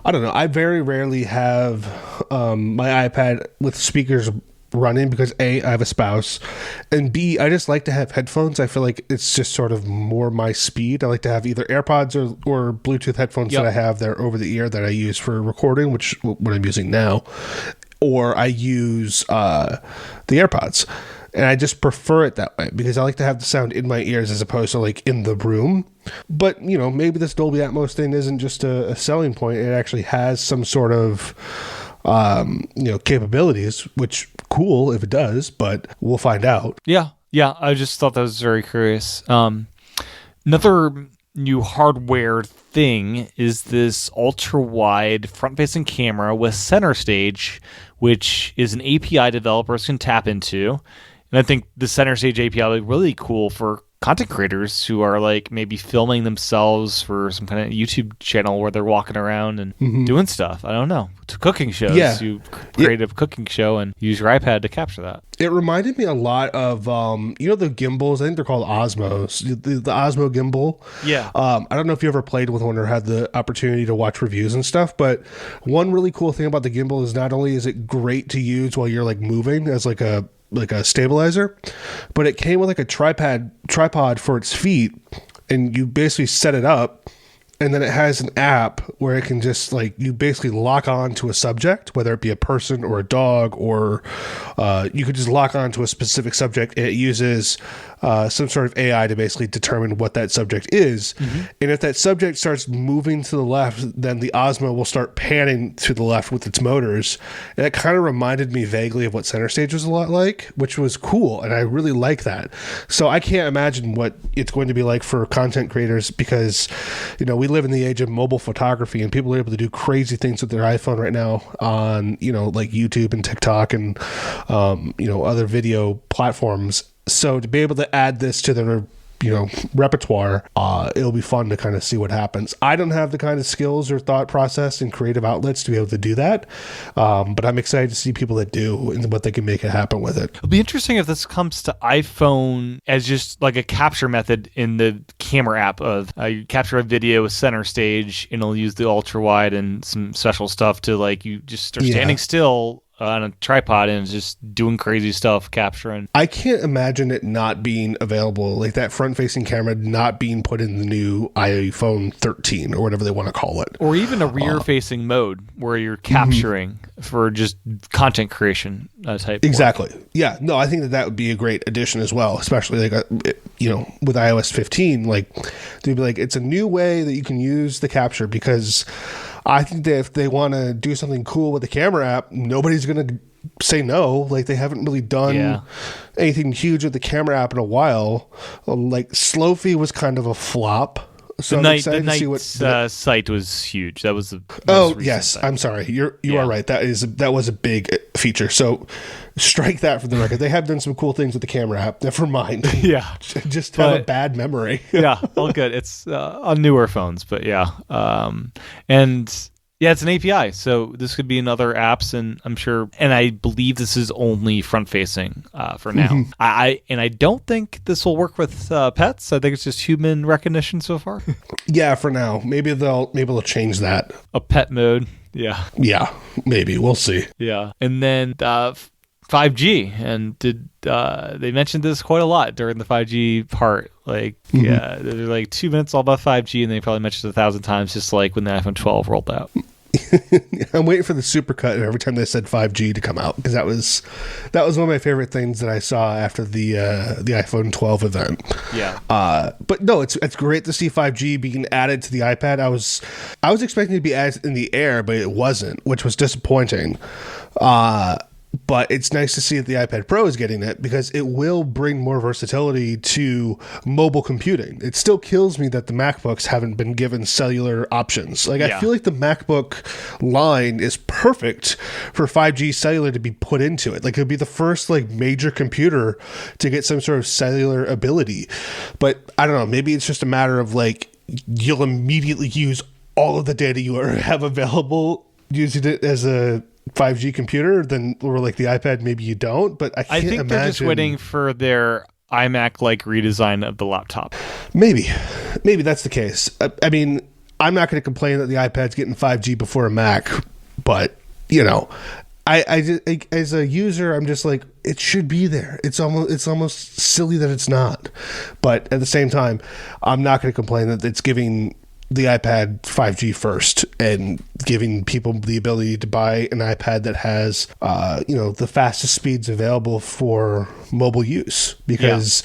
I don't know. I very rarely have my iPad with speakers running because A, I have a spouse, and B, I just like to have headphones. I feel like it's just sort of more my speed. I like to have either AirPods or Bluetooth headphones that I have there over the ear that I use for recording, which what I'm using now, or I use the AirPods. And I just prefer it that way because I like to have the sound in my ears as opposed to like in the room. But, maybe this Dolby Atmos thing isn't just a selling point. It actually has some sort of, capabilities, which cool if it does, but we'll find out. Yeah. I just thought that was very curious. Another new hardware thing is this ultra-wide front-facing camera with center stage, which is an API developers can tap into. And I think the center stage API will be really cool for content creators who are like maybe filming themselves for some kind of YouTube channel where they're walking around and doing stuff. I don't know. To cooking shows. Yeah. You create a cooking show and use your iPad to capture that. It reminded me a lot of, the gimbals. I think they're called Osmos. The Osmo gimbal. Yeah. I don't know if you ever played with one or had the opportunity to watch reviews and stuff, but one really cool thing about the gimbal is not only is it great to use while you're like moving as like a stabilizer, but it came with like a tripod for its feet, and you basically set it up, and then it has an app where it can just like you basically lock on to a subject, whether it be a person or a dog, or you could just lock on to a specific subject, and it uses some sort of AI to basically determine what that subject is. And if that subject starts moving to the left, then the Osmo will start panning to the left with its motors. And it kind of reminded me vaguely of what Center Stage was a lot like, which was cool. And I really like that. So I can't imagine what it's going to be like for content creators, because, we live in the age of mobile photography and people are able to do crazy things with their iPhone right now on, like YouTube and TikTok and, other video platforms. So to be able to add this to their, repertoire, it'll be fun to kind of see what happens. I don't have the kind of skills or thought process and creative outlets to be able to do that. But I'm excited to see people that do and what they can make it happen with it. It'll be interesting if this comes to iPhone as just like a capture method in the camera app of you capture a video with center stage and it'll use the ultra wide and some special stuff to like you just are standing still on a tripod and is just doing crazy stuff, capturing. I can't imagine it not being available, like that front-facing camera not being put in the new iPhone 13 or whatever they want to call it. Or even a rear-facing mode where you're capturing for just content creation type. Exactly. Yeah. No, I think that would be a great addition as well, especially like, with iOS 15, like they'd be like, it's a new way that you can use the capture, because I think that if they want to do something cool with the camera app, nobody's going to say no. Like, they haven't really done anything huge with the camera app in a while. Like, Slofi was kind of a flop. So the night site was huge. That was the yes, site. I'm sorry. You are right. That was a big feature. So strike that from the record. They have done some cool things with the camera app. Never mind. Yeah, just have a bad memory. Yeah, all good. It's on newer phones, but and. Yeah, it's an API, so this could be in other apps, and I'm sure, and I believe this is only front-facing for now. I don't think this will work with pets. I think it's just human recognition so far. Yeah, for now. Maybe they'll change that. A pet mode. Yeah. Yeah, maybe. We'll see. Yeah, and then 5G, and they mentioned this quite a lot during the 5G part. Like, they're like 2 minutes all about 5G, and they probably mentioned it 1,000 times, just like when the iPhone 12 rolled out. I'm waiting for the supercut every time they said 5G to come out, because that was one of my favorite things that I saw after the iPhone 12 event. Yeah. But no, it's great to see 5G being added to the iPad. I was expecting it to be added in the Air, but it wasn't, which was disappointing. But it's nice to see that the iPad Pro is getting it, because it will bring more versatility to mobile computing. It still kills me that the MacBooks haven't been given cellular options. Like, I feel like the MacBook line is perfect for 5G cellular to be put into it. Like, it would be the first like major computer to get some sort of cellular ability. But I don't know, maybe it's just a matter of like, you'll immediately use all of the data you have available using it as a 5G computer, then or like the iPad, maybe you don't, but I think imagine. They're just waiting for their iMac like redesign of the laptop. Maybe that's the case. I mean, I'm not going to complain that the iPad's getting 5G before a Mac, but I just, as a user, I'm just like, it should be there. It's almost silly that it's not, but at the same time, I'm not going to complain that it's giving the iPad 5G first and giving people the ability to buy an iPad that has, the fastest speeds available for mobile use, because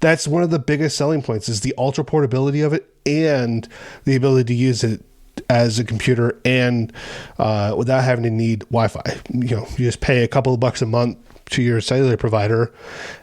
that's one of the biggest selling points is the ultra portability of it and the ability to use it as a computer and without having to need Wi-Fi. You just pay a couple of bucks a month to your cellular provider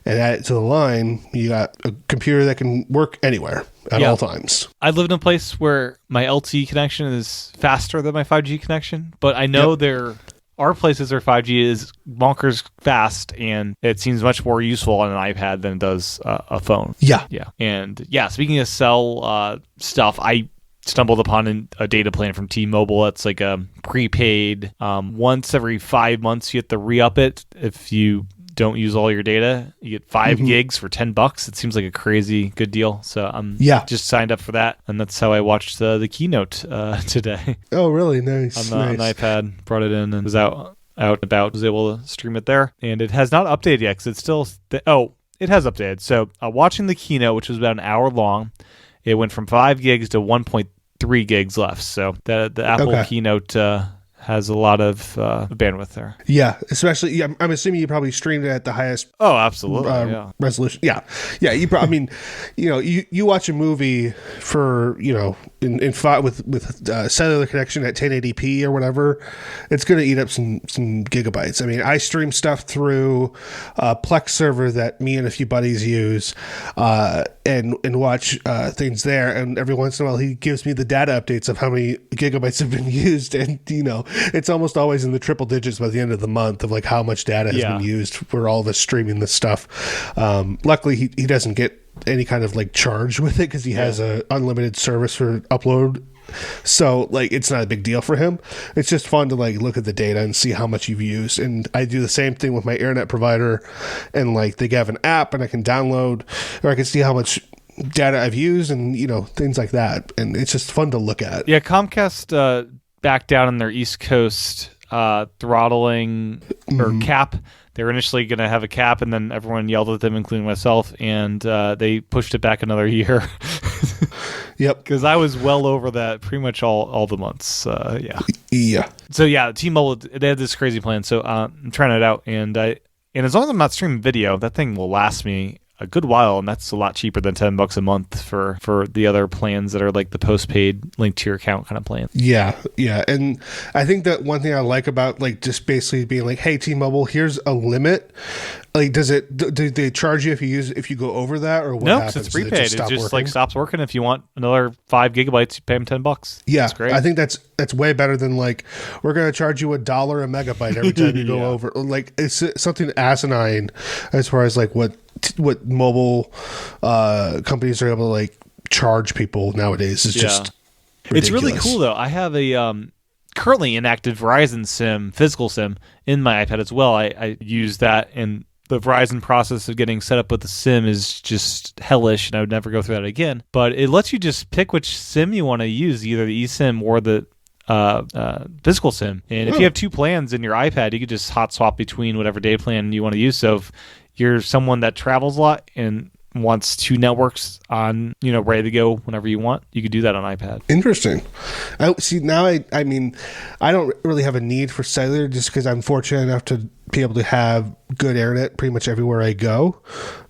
and add it to the line. You got a computer that can work anywhere at all times. I live in a place where my LTE connection is faster than my 5G connection, but I know there are places where 5G is bonkers fast, and it seems much more useful on an iPad than it does a phone. Yeah. And speaking of cell stuff, I stumbled upon a data plan from T-Mobile that's like a prepaid. Once every 5 months, you have to re-up it. If you don't use all your data, you get 5 gigs for $10. It seems like a crazy good deal. So I'm just signed up for that, and that's how I watched the keynote today. Oh, really? Nice. On iPad, brought it in and was out about. Was able to stream it there, and it has not updated yet. Cause it's still it has updated. So watching the keynote, which was about an hour long, it went from 5 gigs to 1.3 gigs left. So the Apple keynote has a lot of bandwidth there. Yeah, especially, I'm assuming you probably streamed it at the highest. Oh, absolutely. Resolution. Yeah. You probably. I mean, you watch a movie for with cellular connection at 1080p or whatever, it's going to eat up some gigabytes. I mean, I stream stuff through a Plex server that me and a few buddies use, and watch things there. And every once in a while, he gives me the data updates of how many gigabytes have been used, and it's almost always in the triple digits by the end of the month of like how much data has been used for all of us streaming this stuff. Luckily, he doesn't get any kind of like charge with it because he has a unlimited service for upload. So like it's not a big deal for him. It's just fun to like look at the data and see how much you've used. And I do the same thing with my internet provider, and like they have an app and I can download, or I can see how much data I've used and things like that. And it's just fun to look at. Yeah, Comcast back down on their East Coast throttling or cap. They were initially going to have a cap, and then everyone yelled at them, including myself, and they pushed it back another year. Yep. Because I was well over that pretty much all the months. Yeah. So yeah, T-Mobile, they had this crazy plan. So I'm trying it out, and as long as I'm not streaming video, that thing will last me a good while, and that's a lot cheaper than $10 a month for the other plans that are like the postpaid link to your account kind of plan. Yeah, and I think that one thing I like about like just basically being like, hey, T-Mobile, here's a limit. Like, do they charge you if you go over that, or what? No, happens? it's prepaid. It just working? like stops working. If you want another 5 gigabytes, you pay them $10. Yeah, that's great. I think that's way better than like we're going to charge you $1 a megabyte every time you go over. Like, it's something asinine as far as like what mobile companies are able to like charge people nowadays. Is just ridiculous. It's really cool though. I have a currently inactive Verizon SIM, physical SIM, in my iPad as well. I use that, and the Verizon process of getting set up with the SIM is just hellish, and I would never go through that again. But it lets you just pick which SIM you want to use, either the eSIM or the physical SIM. And if you have 2 plans in your iPad, you could just hot swap between whatever day plan you want to use. So if you're someone that travels a lot and wants 2 networks on, ready to go whenever you want, you could do that on iPad. Interesting. See, now I mean, I don't really have a need for cellular just because I'm fortunate enough to be able to have good internet pretty much everywhere I go.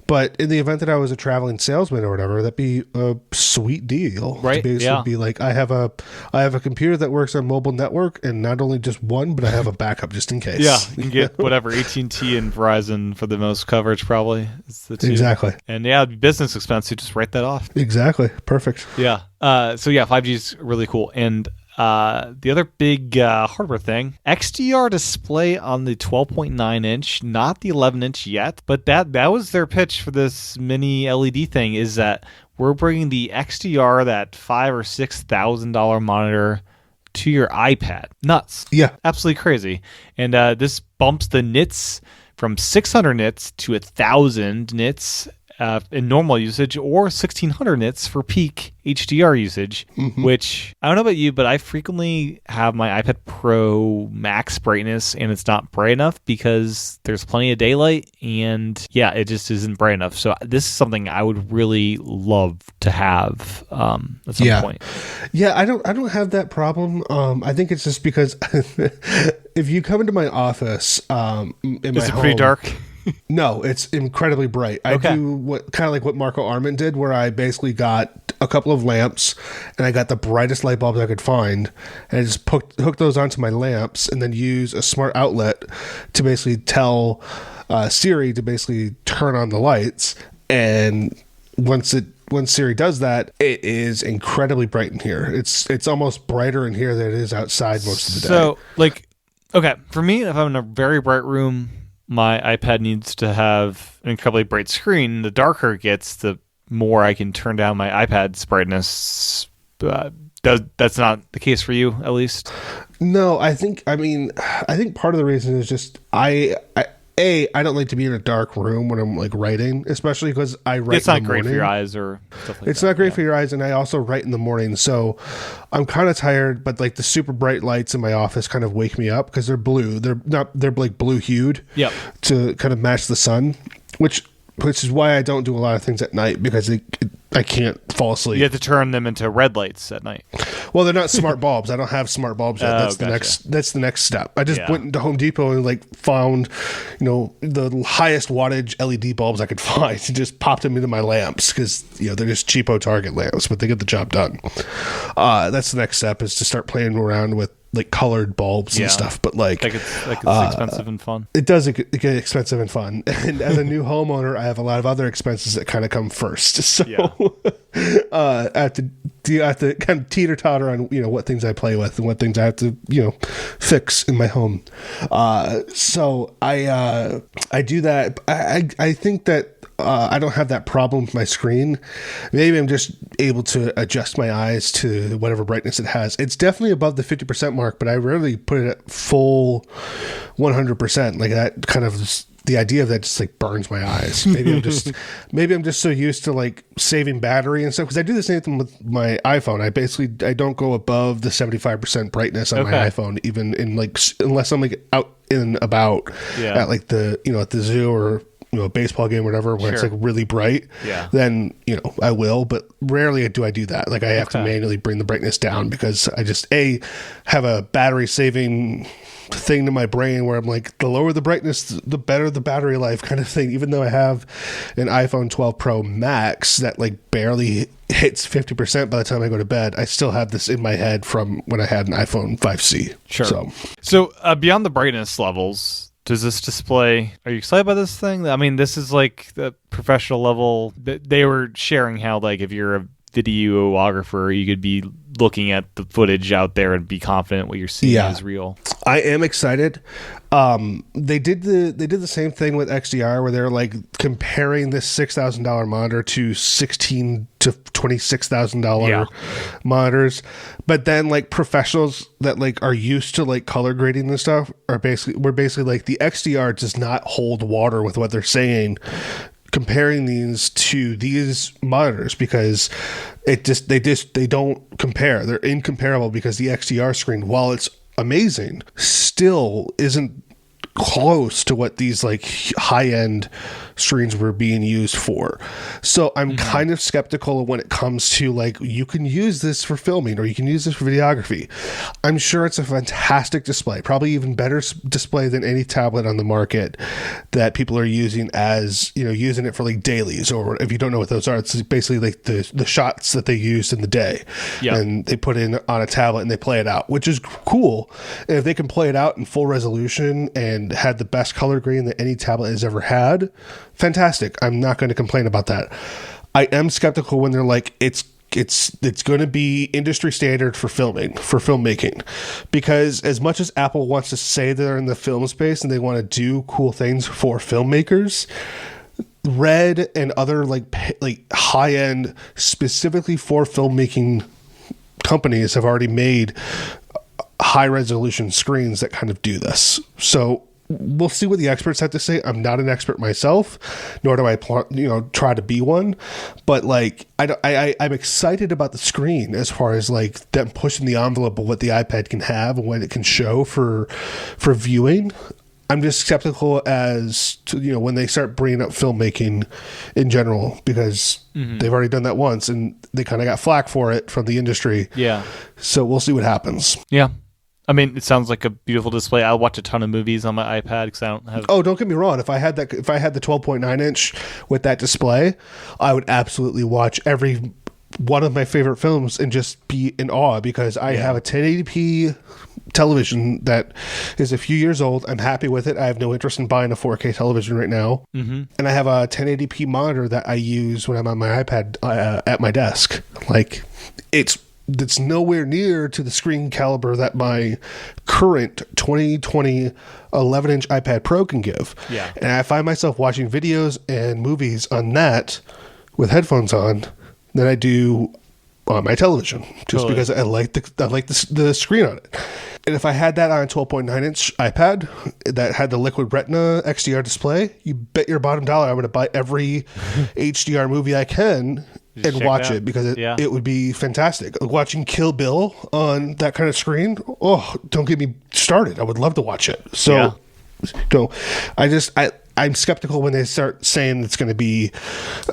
But in the event that I was a traveling salesman or whatever, that'd be a sweet deal. Right. To basically be like, I have a computer that works on mobile network, and not only just one, but I have a backup just in case. Yeah, you can get whatever, AT&T and Verizon for the most coverage probably. It's the 2. Exactly. And yeah, it'd be business expense, you just write that off. Exactly. Perfect. Yeah. So yeah, 5G is really cool. And the other big hardware thing, XDR Display on the 12.9 inch, not the 11 inch yet, but that was their pitch for this mini LED thing, is that we're bringing the XDR, that $5,000 or $6,000 monitor, to your iPad. Nuts. Yeah. Absolutely crazy. And this bumps the nits from 600 nits to 1,000 nits in normal usage, or 1,600 nits for peak HDR usage, which I don't know about you, but I frequently have my iPad Pro max brightness and it's not bright enough because there's plenty of daylight, and it just isn't bright enough. So this is something I would really love to have at some point. Yeah, I don't have that problem. I think it's just because if you come into my office, is it pretty dark? No, it's incredibly bright. I do kind of like what Marco Arment did, where I basically got a couple of lamps and I got the brightest light bulbs I could find, and I just hooked those onto my lamps, and then use a smart outlet to basically tell Siri to basically turn on the lights. And once Siri does that, it is incredibly bright in here. It's almost brighter in here than it is outside most of the day. So, for me, if I'm in a very bright room, my iPad needs to have an incredibly bright screen. The darker it gets, the more I can turn down my iPad's brightness. That's not the case for you, at least? No, I think part of the reason is just I don't like to be in a dark room when I'm like writing, especially because I write. It's not great for your eyes or stuff like that. It's not great for your eyes, and I also write in the morning, so I'm kind of tired. But like the super bright lights in my office kind of wake me up because they're blue. They're like blue hued. Yep. To kind of match the sun, which is why I don't do a lot of things at night, because I can't fall asleep. You have to turn them into red lights at night. Well, they're not smart bulbs. I don't have smart bulbs yet. That's the next step. I just went into Home Depot and like found, the highest wattage LED bulbs I could find, and just popped them into my lamps because they're just cheapo Target lamps, but they get the job done. That's the next step, is to start playing around with like colored bulbs and stuff. But like it's expensive and fun. It does get expensive and fun. And as a new homeowner, I have a lot of other expenses that kind of come first. So I have to kind of teeter-totter on what things I play with and what things I have to fix in my home. So I do that. I think that I don't have that problem with my screen. Maybe I'm just able to adjust my eyes to whatever brightness it has. It's definitely above the 50% mark, but I rarely put it at full 100%. Like that kind of the idea of that just like burns my eyes. Maybe I'm just so used to like saving battery and stuff, because I do the same thing with my iPhone. I don't go above the 75% brightness on my iPhone, even in like, unless I'm like out and about at like the, at the zoo or a baseball game or whatever, where it's like really bright, then I will, but rarely do I do that. Like I have to manually bring the brightness down, because I just have a battery saving thing to my brain where I'm like, the lower the brightness, the better the battery life kind of thing. Even though I have an iPhone 12 Pro Max that like barely hits 50% by the time I go to bed, I still have this in my head from when I had an iPhone 5C. So beyond the brightness levels, does this display, are you excited by this thing? I mean, this is like the professional level. They were sharing how like if you're a videographer, you could be looking at the footage out there and be confident what you're seeing is real. I am excited. They did the same thing with XDR, where they're like comparing this $6,000 monitor to $16,000 to $26,000 monitors, but then like professionals that like are used to like color grading and stuff we're basically like, the XDR does not hold water with what they're saying comparing these to these monitors, because they don't compare. They're incomparable, because the XDR screen, while it's amazing, still isn't close to what these like high-end screens were being used for. So I'm kind of skeptical when it comes to like, you can use this for filming or you can use this for videography. I'm sure it's a fantastic display, probably even better display than any tablet on the market that people are using as, using it for like dailies, or if you don't know what those are, it's basically like the shots that they used in the day and they put in on a tablet and they play it out, which is cool. And if they can play it out in full resolution and had the best color grading that any tablet has ever had, fantastic. I'm not going to complain about that. I am skeptical when they're like, it's going to be industry standard for filmmaking, because as much as Apple wants to say they're in the film space and they want to do cool things for filmmakers, Red and other like high end specifically for filmmaking companies have already made high resolution screens that kind of do this. So we'll see what the experts have to say. I'm not an expert myself, nor do I try to be one, but like I'm excited about the screen as far as like them pushing the envelope of what the iPad can have and what it can show for viewing. I'm just skeptical as to, when they start bringing up filmmaking in general, because they've already done that once and they kind of got flack for it from the industry. Yeah. So we'll see what happens. Yeah. I mean, it sounds like a beautiful display. I'll watch a ton of movies on my iPad because I don't have... Oh, don't get me wrong. If I had the 12.9 inch with that display, I would absolutely watch every one of my favorite films and just be in awe, because I have a 1080p television that is a few years old. I'm happy with it. I have no interest in buying a 4K television right now. And I have a 1080p monitor that I use when I'm on my iPad at my desk. Like, it's nowhere near to the screen caliber that my current 2020 11-inch iPad Pro can give. Yeah. And I find myself watching videos and movies on that with headphones on than I do on my television, just because I like the screen on it. And if I had that on a 12.9-inch iPad that had the Liquid Retina XDR display, you bet your bottom dollar I'm going to buy every HDR movie I can and watch it, because it would be fantastic. Watching Kill Bill on that kind of screen, don't get me started. I would love to watch it. So, I'm skeptical when they start saying it's going to be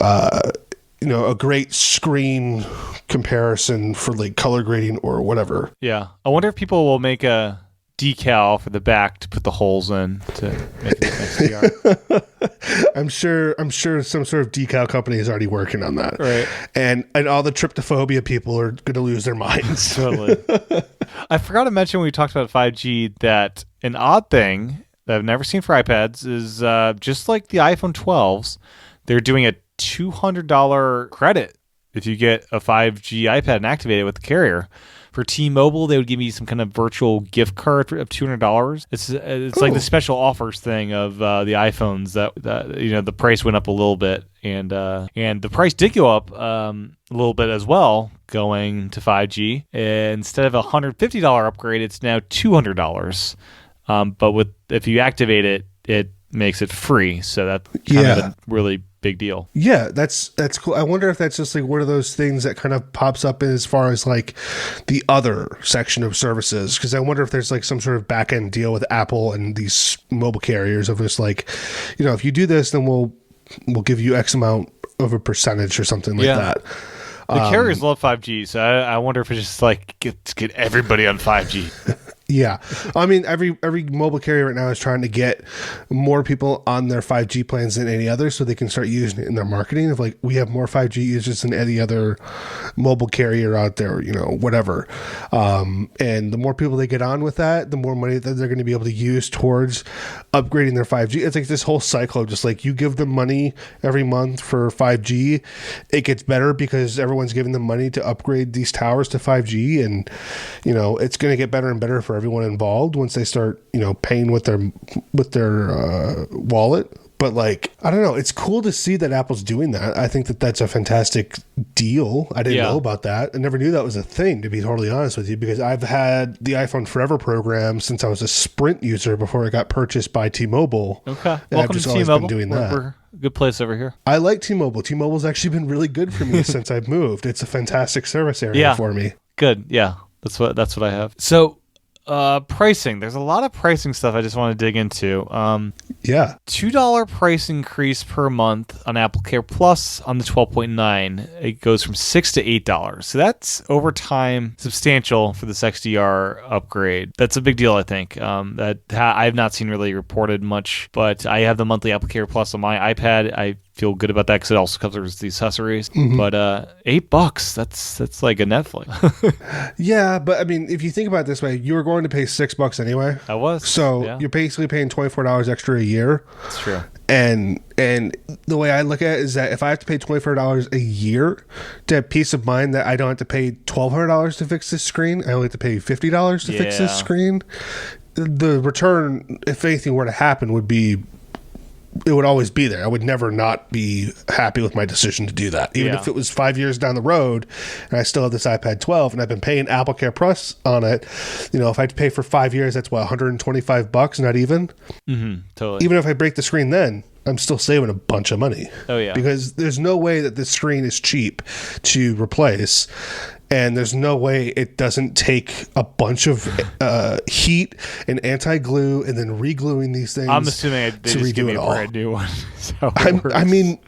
a great screen comparison for like color grading or whatever. Yeah. I wonder if people will make a decal for the back to put the holes in to make it XDR. I'm sure some sort of decal company is already working on that. Right. And all the tryptophobia people are going to lose their minds. Totally. I forgot to mention when we talked about 5G that an odd thing that I've never seen for iPads is just like the iPhone 12s, they're doing a $200 credit if you get a 5G iPad and activate it with the carrier. For T-Mobile, they would give you some kind of virtual gift card of $200. It's like the special offers thing of the iPhones that the price went up a little bit, and the price did go up a little bit as well going to 5G. Instead of a $150 upgrade, it's now $200. But if you activate it, makes it free. So that's kind of a really big deal. Yeah, that's cool. I wonder if that's just like one of those things that kind of pops up as far as like the other section of services, because I wonder if there's like some sort of back end deal with Apple and these mobile carriers of just like, if you do this, then we'll give you X amount of a percentage or something like that. The carriers love 5G, so I wonder if it's just like get everybody on 5G. Yeah. I mean, every mobile carrier right now is trying to get more people on their 5G plans than any other, so they can start using it in their marketing of like, we have more 5G users than any other mobile carrier out there, whatever. And the more people they get on with that, the more money that they're going to be able to use towards upgrading their 5G. It's like this whole cycle of just like, you give them money every month for 5G, it gets better because everyone's giving them money to upgrade these towers to 5G, and it's going to get better and better for everyone involved once they start paying with their wallet. But like, I don't know, it's cool to see that Apple's doing that. I think that that's a fantastic deal. I didn't know about that. I never knew that was a thing, to be totally honest with you, because I've had the iPhone Forever program since I was a Sprint user before it got purchased by T-Mobile. Okay. And Welcome I've just to always T-Mobile. been doing that. We're a good place over here. I like T-Mobile. T-Mobile's actually been really good for me since I've moved. It's a fantastic service area for me. Good. Yeah. That's what I have. So pricing. There's a lot of pricing stuff I just want to dig into. $2 price increase per month on AppleCare Plus on the 12.9. It goes from $6 to $8. So that's over time substantial for this XDR upgrade. That's a big deal, I think. That I have not seen really reported much, but I have the monthly AppleCare Plus on my iPad. I feel good about that because it also covers the accessories. But $8, that's like a Netflix. Yeah, but I mean, if you think about it this way, you were going to pay $6 anyway. I was. So you're basically paying $24 extra a year. That's true. And the way I look at it is that if I have to pay $24 a year to have peace of mind that I don't have to pay $1,200 to fix this screen, I only have to pay $50 to fix this screen, the return, if anything were to happen, would be, it would always be there. I would never not be happy with my decision to do that. Even if it was 5 years down the road and I still have this iPad 12 and I've been paying AppleCare Plus on it, if I had to pay for 5 years, that's what, $125, not even? Totally. Even if I break the screen then, I'm still saving a bunch of money. Oh, yeah. Because there's no way that this screen is cheap to replace. And there's no way it doesn't take a bunch of heat and anti-glue and then re-gluing these things. I'm assuming they just give me a brand new one. I mean,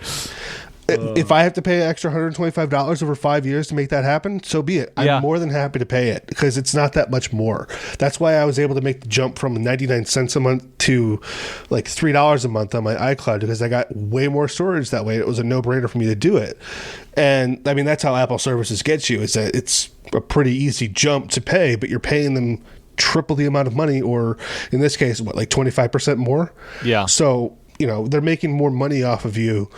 if I have to pay an extra $125 over 5 years to make that happen, so be it. I'm more than happy to pay it because it's not that much more. That's why I was able to make the jump from 99 cents a month to like $3 a month on my iCloud, because I got way more storage that way. It was a no-brainer for me to do it. And I mean, that's how Apple services gets you, is that it's a pretty easy jump to pay, but you're paying them triple the amount of money, or in this case, like 25% more? Yeah. So, they're making more money off of you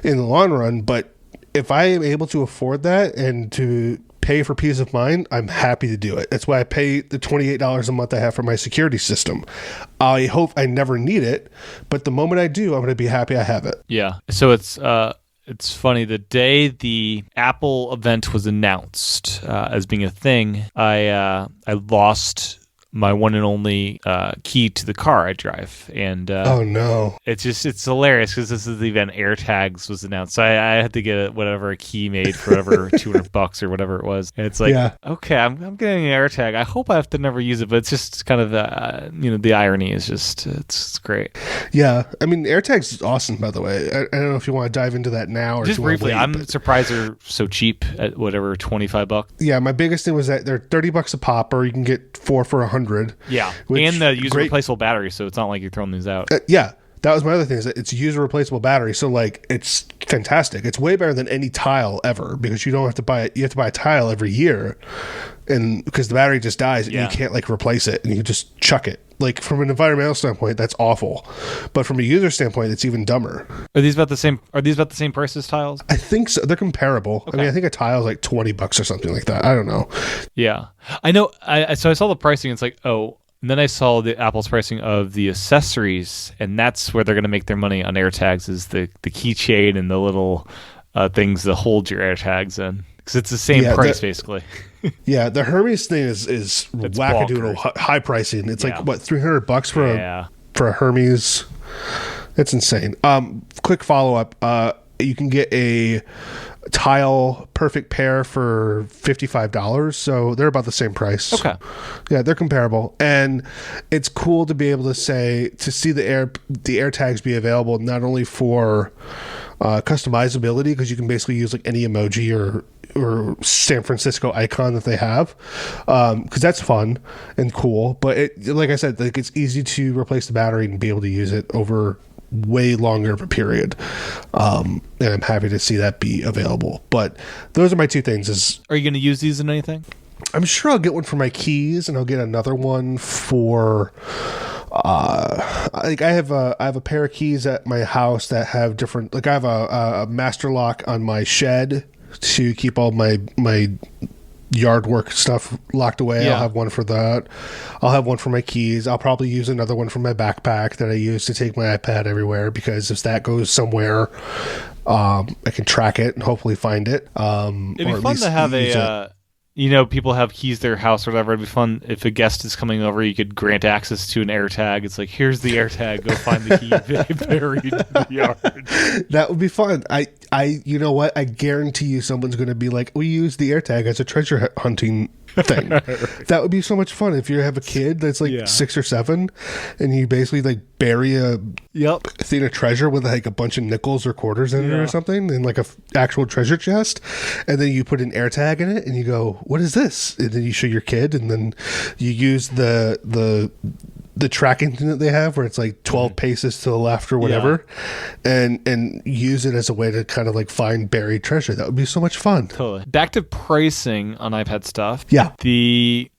in the long run. But if I am able to afford that and to pay for peace of mind, I'm happy to do it. That's why I pay the $28 a month I have for my security system. I hope I never need it, but the moment I do, I'm going to be happy I have it. Yeah. So it's funny, the day the Apple event was announced as being a thing, I lost my one and only key to the car I drive, and oh no, it's hilarious because this is the event AirTags was announced, so I had to get a key made for whatever $200 or whatever it was, and it's like, okay, I'm getting an AirTag. I hope I have to never use it, but it's just kind of the irony is just it's great. Yeah, I mean, AirTags is awesome, by the way. I don't know if you want to dive into that now or just briefly. I'm surprised they're so cheap at whatever $25. Yeah, my biggest thing was that they're $30 a pop, or you can get 4 for $100. Yeah, and the user replaceable battery, so it's not like you're throwing these out. Yeah, that was my other thing, is that it's user replaceable battery, so like it's fantastic. It's way better than any tile ever, because you don't have to buy it. You have to buy a tile every year, and because the battery just dies and you can't like replace it, and you just chuck it. Like, from an environmental standpoint, that's awful, but from a user standpoint, it's even dumber. Are these about the same price as tiles? I think so. They're comparable. Okay. I mean, I think a tile is like $20 or something like that. I don't know. Yeah, I know. So I saw the pricing. It's like, oh, and then I saw the Apple's pricing of the accessories, and that's where they're going to make their money on AirTags, is the keychain and the little things that hold your AirTags in, because it's the same price basically. Yeah, the Hermes thing is wackadoodle high pricing. It's like what, $300 for a Hermes It's insane. Quick follow up. You can get a tile perfect pair for $55, so they're about the same price. Okay. Yeah, they're comparable, and it's cool to be able to see the air tags be available not only for customizability, because you can basically use like any emoji or San Francisco icon that they have, because that's fun and cool. But like I said, like it's easy to replace the battery and be able to use it over way longer of a period, and I'm happy to see that be available. But those are my two things. Are you going to use these in anything? I'm sure I'll get one for my keys, and I'll get another one for like I have a pair of keys at my house that have different, like I have a master lock on my shed to keep all my yard work stuff locked away. Yeah. I'll have one for that. I'll have one for my keys. I'll probably use another one for my backpack that I use to take my iPad everywhere, because if that goes somewhere, I can track it and hopefully find it. It'd be fun to have people have keys to their house or whatever. It'd be fun if a guest is coming over, you could grant access to an AirTag. It's like, here's the AirTag. Go find the key buried in the yard. That would be fun. You know what? I guarantee you someone's going to be like, we use the AirTag as a treasure hunting thing. That would be so much fun if you have a kid that's like 6 or 7 and you basically like bury a thing of treasure with like a bunch of nickels or quarters in it or something in like a actual treasure chest, and then you put an AirTag in it and you go, what is this? And then you show your kid, and then you use the tracking thing that they have where it's like 12 paces to the left or whatever, and use it as a way to kind of like find buried treasure. That would be so much fun. Totally. Back to pricing on iPad stuff. Yeah. The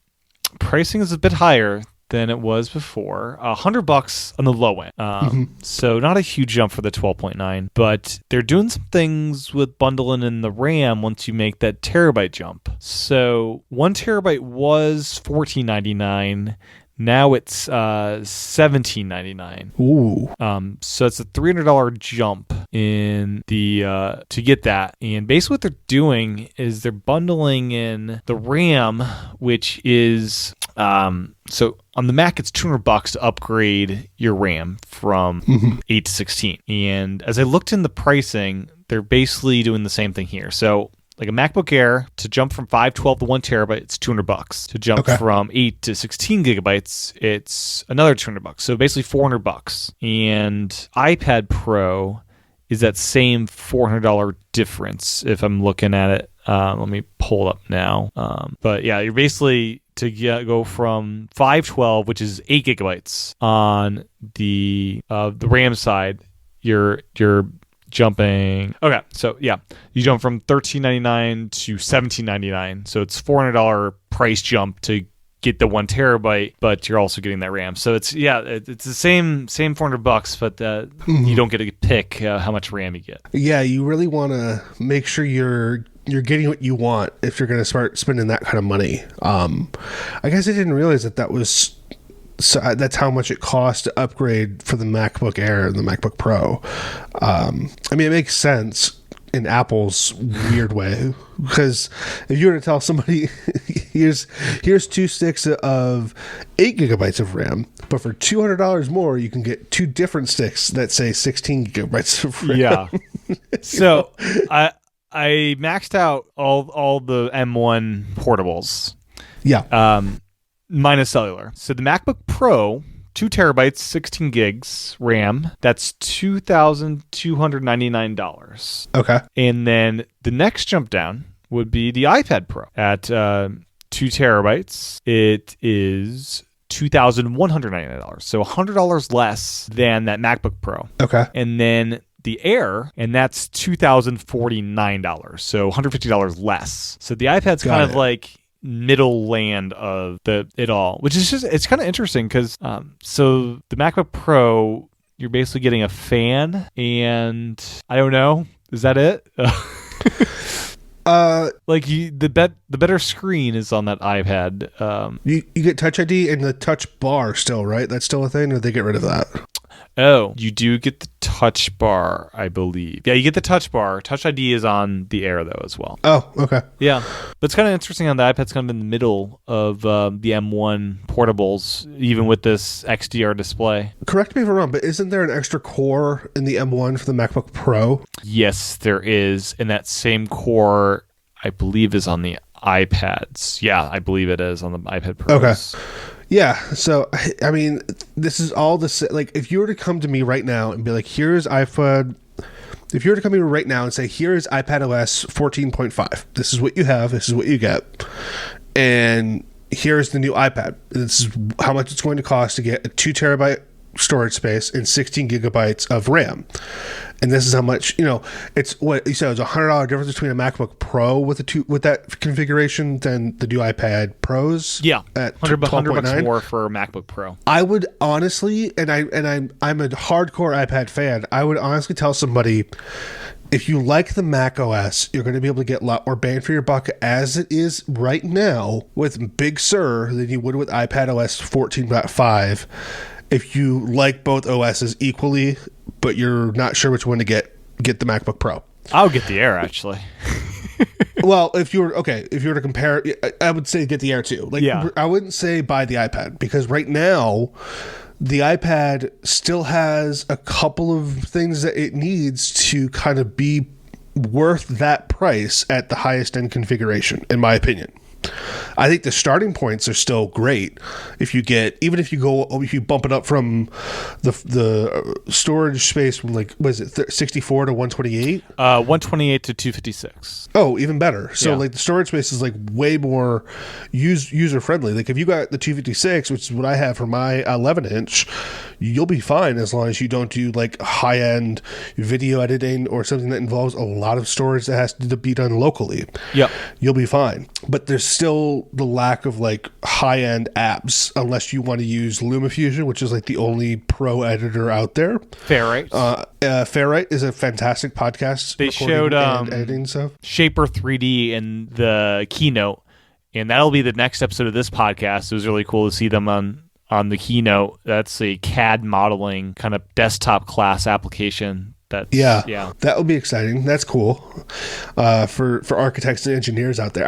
pricing is a bit higher than it was before. $100 on the low end. So not a huge jump for the 12.9, but they're doing some things with bundling in the RAM once you make that terabyte jump. So 1 terabyte was $14.99. Now it's $17.99. Ooh. So it's a $300 jump in the to get that. And basically what they're doing is they're bundling in the RAM, which is so on the Mac it's $200 to upgrade your RAM from 8 to 16. And as I looked in the pricing, they're basically doing the same thing here. So like a MacBook Air, to jump from 512 to 1 terabyte, it's $200. To jump from 8 to 16 gigabytes, it's another $200. So basically $400. And iPad Pro is that same $400 difference if I'm looking at it. Let me pull it up now. But yeah, you're basically to go from 512, which is 8 gigabytes on the RAM side, you're jumping. Okay, so yeah, you jump from $13.99 to $17.99. So it's $400 price jump to get the 1 terabyte, but you're also getting that RAM. So it's the same $400, but you don't get to pick how much RAM you get. Yeah, you really want to make sure you're getting what you want if you're going to start spending that kind of money. I guess I didn't realize that was. So that's how much it costs to upgrade for the MacBook Air and the MacBook Pro. I mean, it makes sense in Apple's weird way, because if you were to tell somebody, here's 2 sticks of 8 gigabytes of RAM, but for $200 more, you can get 2 different sticks that say 16 gigabytes of RAM. Yeah. So I maxed out all the M1 portables. Yeah. Minus cellular. So the MacBook Pro, 2 terabytes, 16 gigs RAM, that's $2,299. Okay. And then the next jump down would be the iPad Pro at 2 terabytes. It is $2,199. So $100 less than that MacBook Pro. Okay. And then the Air, and that's $2,049. So $150 less. So the iPad's kind of like middle land of it all, which is just, it's kind of interesting because so the MacBook Pro, you're basically getting a fan, and I don't know, is that it? Like the better screen is on that iPad. You get Touch ID and the Touch Bar still, right? That's still a thing, or did they get rid of that? Oh, you do get the touch bar, I believe. Yeah, you get the touch bar. Touch ID is on the Air, though, as well. Oh, okay. Yeah. But it's kind of interesting on the iPad's kind of in the middle of the M1 portables, even with this XDR display. Correct me if I'm wrong, but isn't there an extra core in the M1 for the MacBook Pro? Yes, there is. And that same core, I believe, is on the iPads. Yeah, I believe it is on the iPad Pros. Okay. Yeah, so, I mean, this is all the... Like, if you were to come to me right now and be like, here's iPad... If you were to come to me right now and say, here is iPadOS 14.5. This is what you have. This is what you get. And here's the new iPad. This is how much it's going to cost to get a 2 terabyte storage space and 16 gigabytes of RAM. And this is how much, it's what you said, it's $100 difference between a MacBook Pro with that configuration than the new iPad Pros. Yeah, at $100 more for a MacBook Pro. I would honestly, I'm a hardcore iPad fan. I would honestly tell somebody, if you like the Mac OS, you're going to be able to get a lot more bang for your buck as it is right now with Big Sur than you would with iPadOS 14.5. If you like both OSs equally, but you're not sure which one to get the MacBook Pro. I'll get the Air, actually. Well, if you were to compare, I would say get the Air too. I wouldn't say buy the iPad, because right now the iPad still has a couple of things that it needs to kind of be worth that price at the highest end configuration, in my opinion. I think the starting points are still great. If you bump it up from the storage space from 64 to 128? 128 to 256. Oh, even better. So the storage space is way more user friendly. Like if you got the 256, which is what I have for my 11-inch, you'll be fine as long as you don't do high end video editing or something that involves a lot of storage that has to be done locally. Yep. You'll be fine. But there's still the lack of high-end apps unless you want to use LumaFusion, which is the only pro editor out there. Fairlight. Fairlight is a fantastic podcast. They showed editing stuff. Shaper 3D in the keynote, and that'll be the next episode of this podcast. It was really cool to see them on the keynote. That's a CAD modeling kind of desktop class application. That would be exciting. That's cool for architects and engineers out there.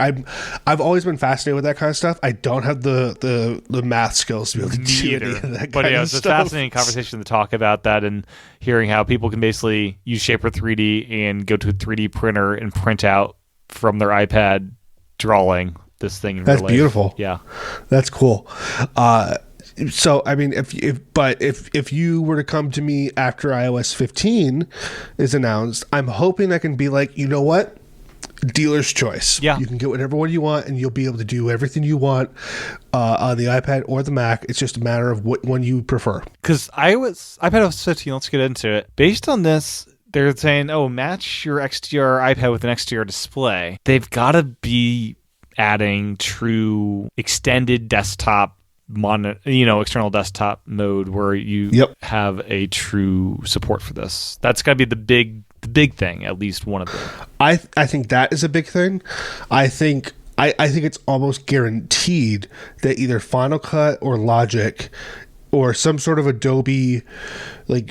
I've always been fascinated with that kind of stuff. I don't have the math skills to be able to do any of that kind of it's stuff. a fascinating conversation to talk about that and hearing how people can basically use Shaper 3D and go to a 3D printer and print out from their iPad drawing this thing in real life. That's beautiful. Yeah, that's cool. So, I mean, if you were to come to me after iOS 15 is announced, I'm hoping I can be you know what? Dealer's choice. Yeah. You can get whatever one you want, and you'll be able to do everything you want on the iPad or the Mac. It's just a matter of what one you prefer. Because iPadOS 15, let's get into it. Based on this, they're saying, match your XDR iPad with an XDR display. They've got to be adding true extended desktop external desktop mode where you have a true support for this. That's got to be the big thing, at least one of them. I think that is a big thing. I think it's almost guaranteed that either Final Cut or Logic or some sort of Adobe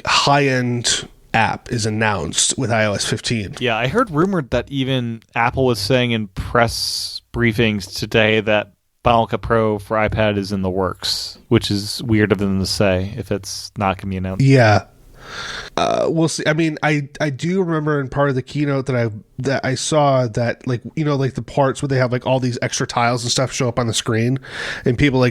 high-end app is announced with iOS 15. Yeah, I heard rumored that even Apple was saying in press briefings today that Final Cut Pro for iPad is in the works, which is weird of them to say if it's not going to be announced. Yeah. We'll see. I mean, I do remember in part of the keynote that I saw that the parts where they have all these extra tiles and stuff show up on the screen, and people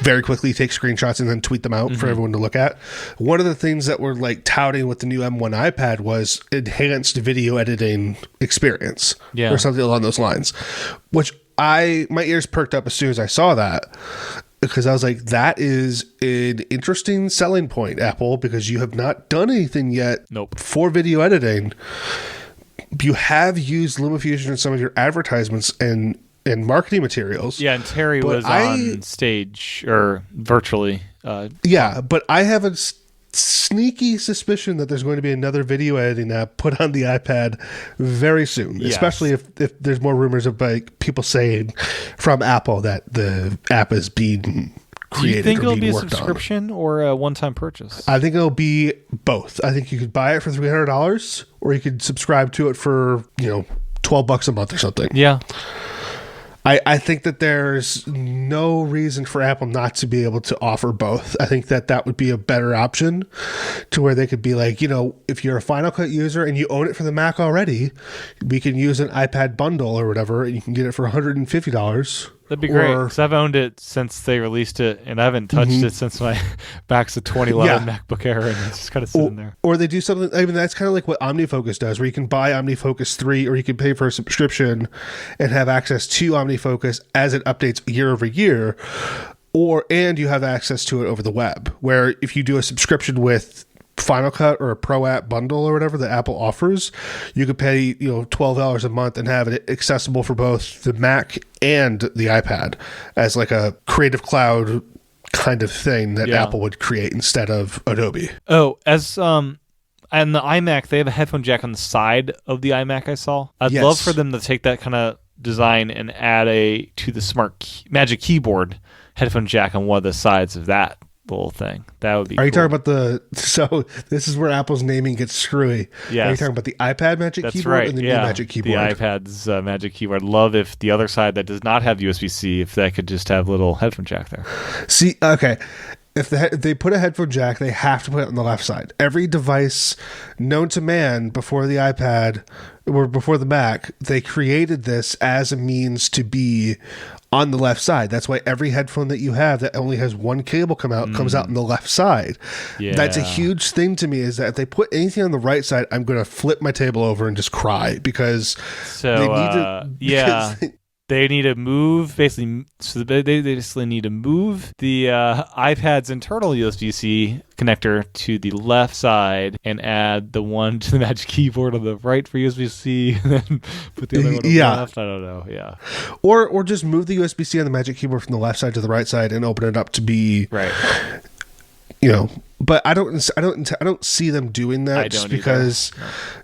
very quickly take screenshots and then tweet them out for everyone to look at. One of the things that were touting with the new M1 iPad was enhanced video editing experience, or something along those lines, which my ears perked up as soon as I saw that, because I was like, that is an interesting selling point, Apple, because you have not done anything yet for video editing. You have used LumaFusion in some of your advertisements and marketing materials. Yeah, and Terry was on stage or virtually. But I have a sneaky suspicion that there's going to be another video editing app put on the iPad very soon, especially if there's more rumors of people saying from Apple that the app is being Do you created think or it'll being be a worked on. subscription or a one-time purchase? I think it'll be both. I think you could buy it for $300, or you could subscribe to it for $12 a month or something. Yeah. I think that there's no reason for Apple not to be able to offer both. I think that would be a better option, to where they could be like, if you're a Final Cut user and you own it for the Mac already, we can use an iPad bundle or whatever, and you can get it for $150. That'd be great, because I've owned it since they released it, and I haven't touched it since my back's a 2011 MacBook Air, and it's just kind of sitting there. Or they do something, that's kind of like what OmniFocus does, where you can buy OmniFocus 3, or you can pay for a subscription and have access to OmniFocus as it updates year over year, and you have access to it over the web, where if you do a subscription with Final Cut or a Pro App bundle or whatever that Apple offers, you could pay $12 a month and have it accessible for both the Mac and the iPad as like a Creative Cloud kind of thing that Apple would create instead of Adobe. Oh, and the iMac, they have a headphone jack on the side of the iMac. I saw. I'd love for them to take that kind of design and add to the Magic Keyboard headphone jack on one of the sides of that little thing. That would be Are you talking about so this is where Apple's naming gets screwy. Yeah. Are you talking about the iPad Magic Keyboard right. and the new Magic Keyboard? The iPad's Magic Keyboard. I'd love if the other side that does not have USB-C, if that could just have a little headphone jack there. See, okay. If they put a headphone jack, they have to put it on the left side. Every device known to man before the iPad or before the Mac, they created this as a means to be on the left side. That's why every headphone that you have that only has one cable comes out on the left side. Yeah. That's a huge thing to me, is that if they put anything on the right side, I'm going to flip my table over and just cry, because they need to... They need to move, basically, so they basically need to move the iPad's internal USB-C connector to the left side and add the one to the Magic Keyboard on the right for USB-C, and then put the other one on the left. I don't know, Or just move the USB-C on the Magic Keyboard from the left side to the right side and open it up to be... Right. But I don't see them doing that, just because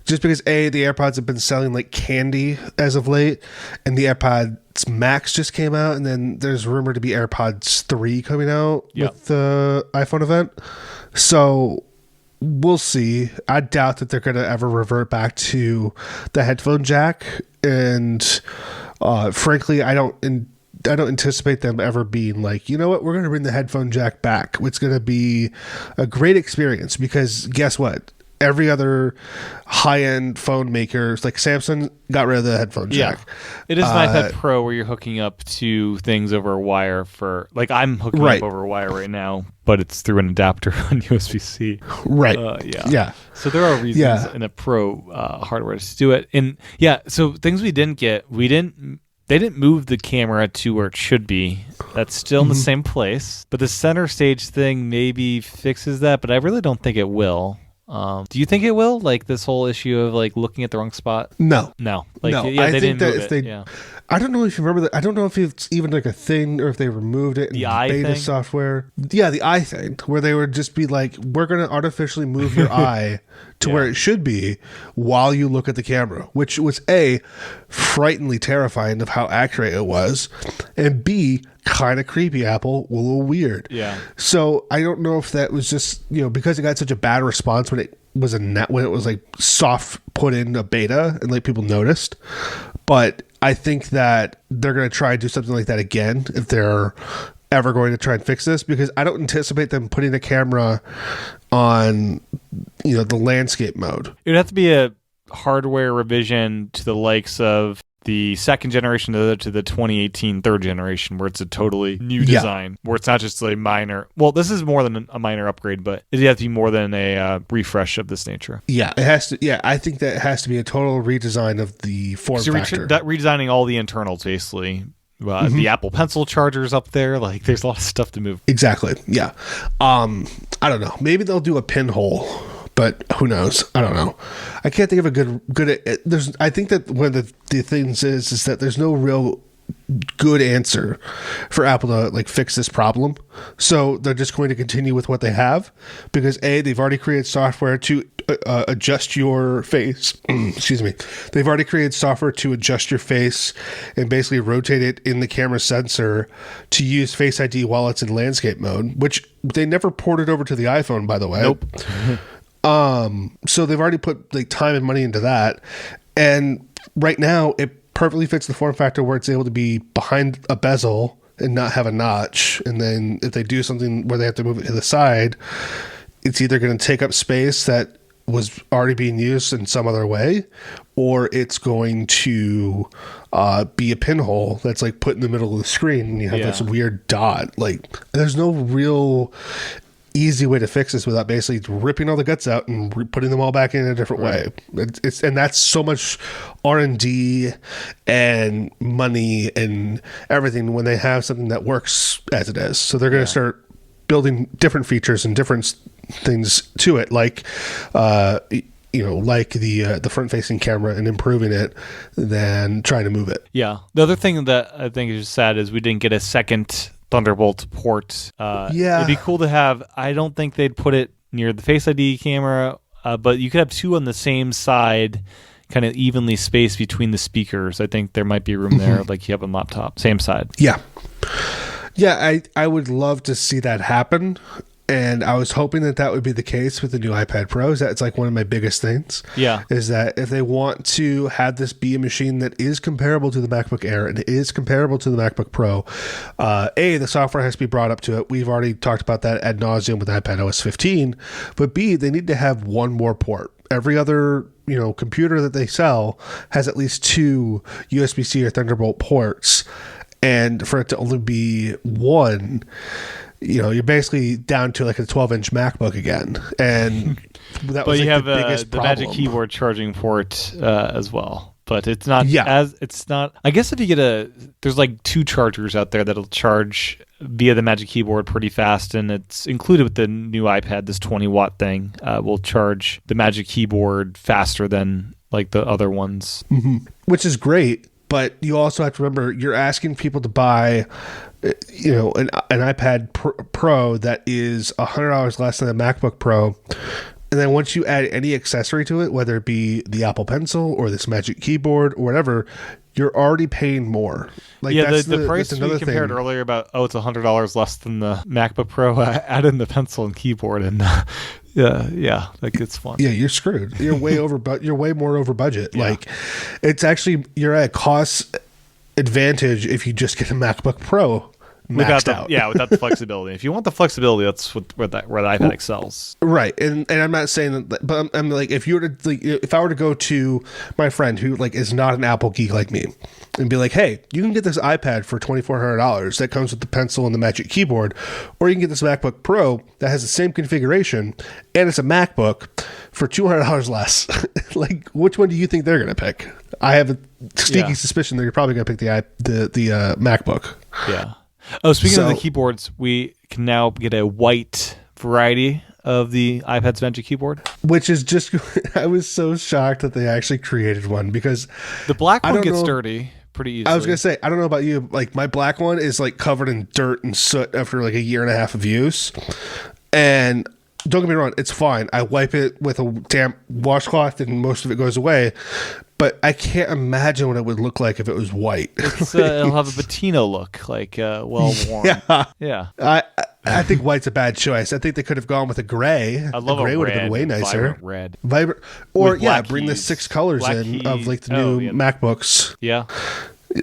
the AirPods have been selling like candy as of late, and the AirPods Max just came out, and then there's rumored to be AirPods 3 coming out with the iPhone event. So we'll see. I doubt that they're going to ever revert back to the headphone jack, and frankly, I don't anticipate them ever being like, you know what, we're going to bring the headphone jack back. It's going to be a great experience, because guess what? Every other high-end phone maker, like Samsung, got rid of the headphone jack. It is an iPad Pro where you're hooking up to things over a wire for, like, I'm hooking up over a wire right now, but it's through an adapter on USB-C. Right. So there are reasons in a Pro hardware to do it. And so things we didn't get, they didn't move the camera to where it should be. That's still in the same place. But the center stage thing maybe fixes that, but I really don't think it will. Do you think it will? Like this whole issue of like looking at the wrong spot? No. They didn't move it. I don't know if you remember that. I don't know if it's even like a thing, or if they removed it in the eye beta thing? software. Yeah, the eye thing, where they would just be like, we're going to artificially move your eye to where it should be while you look at the camera, which was A, frighteningly terrifying of how accurate it was, and B, kind of creepy, Apple, a little weird. Yeah. So I don't know if that was just, because it got such a bad response when it was when it was like soft put in a beta and like people noticed. But I think that they're going to try and do something like that again if they're ever going to try and fix this, because I don't anticipate them putting a camera on, the landscape mode. It would have to be a hardware revision to the likes of the second generation to the 2018 third generation, where it's a totally new design, where it's not just a minor. Well, this is more than a minor upgrade, but it has to be more than a refresh of this nature. Yeah, it has to. Yeah, I think that it has to be a total redesign of the form factor. Redesigning all the internals, basically. The Apple Pencil chargers up there, like there's a lot of stuff to move. Exactly. Yeah. I don't know. Maybe they'll do a pinhole, but who knows? I don't know. I can't think of a good. I think that one of the things is that there's no real good answer for Apple to like fix this problem. So they're just going to continue with what they have because they've already created software to adjust your face. Excuse me. They've already created software to adjust your face and basically rotate it in the camera sensor to use Face ID while it's in landscape mode, which they never ported over to the iPhone, by the way. Nope. So they've already put like time and money into that. And right now it perfectly fits the form factor where it's able to be behind a bezel and not have a notch. And then if they do something where they have to move it to the side, it's either going to take up space that was already being used in some other way, or it's going to be a pinhole that's like put in the middle of the screen and you have this weird dot. Like there's no real easy way to fix this without basically ripping all the guts out and putting them all back in a different way. And that's so much R&D and money and everything when they have something that works as it is. So they're going to start building different features and different things to it, like like the front-facing camera and improving it than trying to move it. Yeah. The other thing that I think is sad is we didn't get a second Thunderbolt port. It'd be cool to have. I don't think they'd put it near the Face ID camera, but you could have two on the same side, kind of evenly spaced between the speakers. I think there might be room there, like you have on laptop, same side. Yeah, I would love to see that happen. And I was hoping that would be the case with the new iPad Pros. That's like one of my biggest things. Yeah. Is that if they want to have this be a machine that is comparable to the MacBook Air and is comparable to the MacBook Pro, the software has to be brought up to it. We've already talked about that ad nauseum with iPad OS 15. But B, they need to have one more port. Every other computer that they sell has at least two USB-C or Thunderbolt ports. And for it to only be one, you're basically down to like a 12-inch MacBook again, and that was you like have the biggest problem. Magic Keyboard charging port as well, but it's not it's not. I guess if you get there's like two chargers out there that'll charge via the Magic Keyboard pretty fast, and it's included with the new iPad. This 20-watt thing will charge the Magic Keyboard faster than like the other ones, which is great. But you also have to remember, you're asking people to buy, an iPad Pro that is $100 less than a MacBook Pro. And then once you add any accessory to it, whether it be the Apple Pencil or this Magic Keyboard or whatever, you're already paying more. Like the price we compared earlier about, it's $100 less than the MacBook Pro. Add in the pencil and keyboard and... that gets fun. Yeah, you're screwed. You're way over, but you're way more over budget. Yeah. Like, it's actually you're at a cost advantage if you just get a MacBook Pro maxed out. Without the flexibility. If you want the flexibility, that's where the iPad excels. Right, and I'm not saying that, but I'm like, if you were to, if I were to go to my friend who like is not an Apple geek like me, and be like, hey, you can get this iPad for $2,400 that comes with the pencil and the Magic Keyboard, or you can get this MacBook Pro that has the same configuration and it's a MacBook for $200 less. Like, which one do you think they're going to pick? I have a sneaky suspicion that you're probably going to pick the MacBook. Yeah. Oh, speaking of the keyboards, we can now get a white variety of the iPad's Magic Keyboard, which is just I was so shocked that they actually created one, because the black one gets dirty pretty easily. I was gonna say, I don't know about you, like my black one is like covered in dirt and soot after like a year and a half of use, and don't get me wrong, it's fine. I wipe it with a damp washcloth and most of it goes away. But I can't imagine what it would look like if it was white. It'll have a patina look, like well worn. Yeah. I think white's a bad choice. I think they could have gone with a gray. I love a gray would have been way nicer. Vibrant, or bring the 6 colors of like the new MacBooks. Yeah.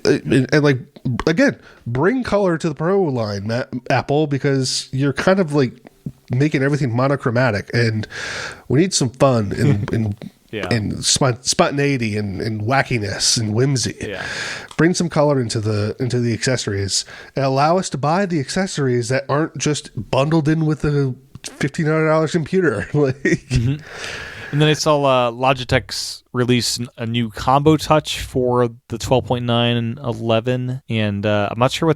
And like again, bring color to the Pro line, Apple, because you're kind of like making everything monochromatic, and we need some fun and spontaneity and wackiness and whimsy. Yeah. Bring some color into the accessories and allow us to buy the accessories that aren't just bundled in with a $1,500 computer. And then I saw Logitech's release a new combo touch for the 12.9 and 11, and I'm not sure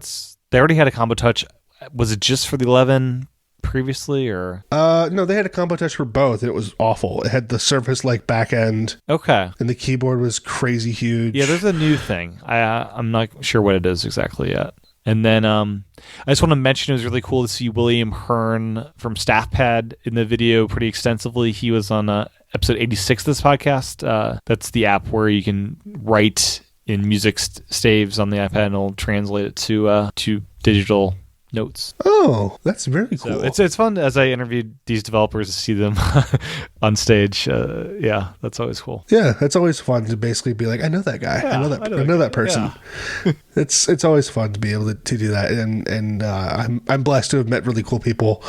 they already had a combo touch. Was it just for the 11 previously, or? No, they had a combo touch for both, and it was awful. It had the Surface-like back end. Okay. And the keyboard was crazy huge. Yeah, there's a new thing. I'm not sure what it is exactly yet. And then I just want to mention it was really cool to see William Hearn from StaffPad in the video pretty extensively. He was on episode 86 of this podcast. That's the app where you can write in music staves on the iPad and it'll translate it to digital notes. Oh, that's very cool. So it's fun as I interviewed these developers to see them on stage. Yeah, that's always cool. Yeah, it's always fun to basically be like, I know that guy. Yeah, I know that person. Yeah. It's always fun to be able to do that, and I'm blessed to have met really cool people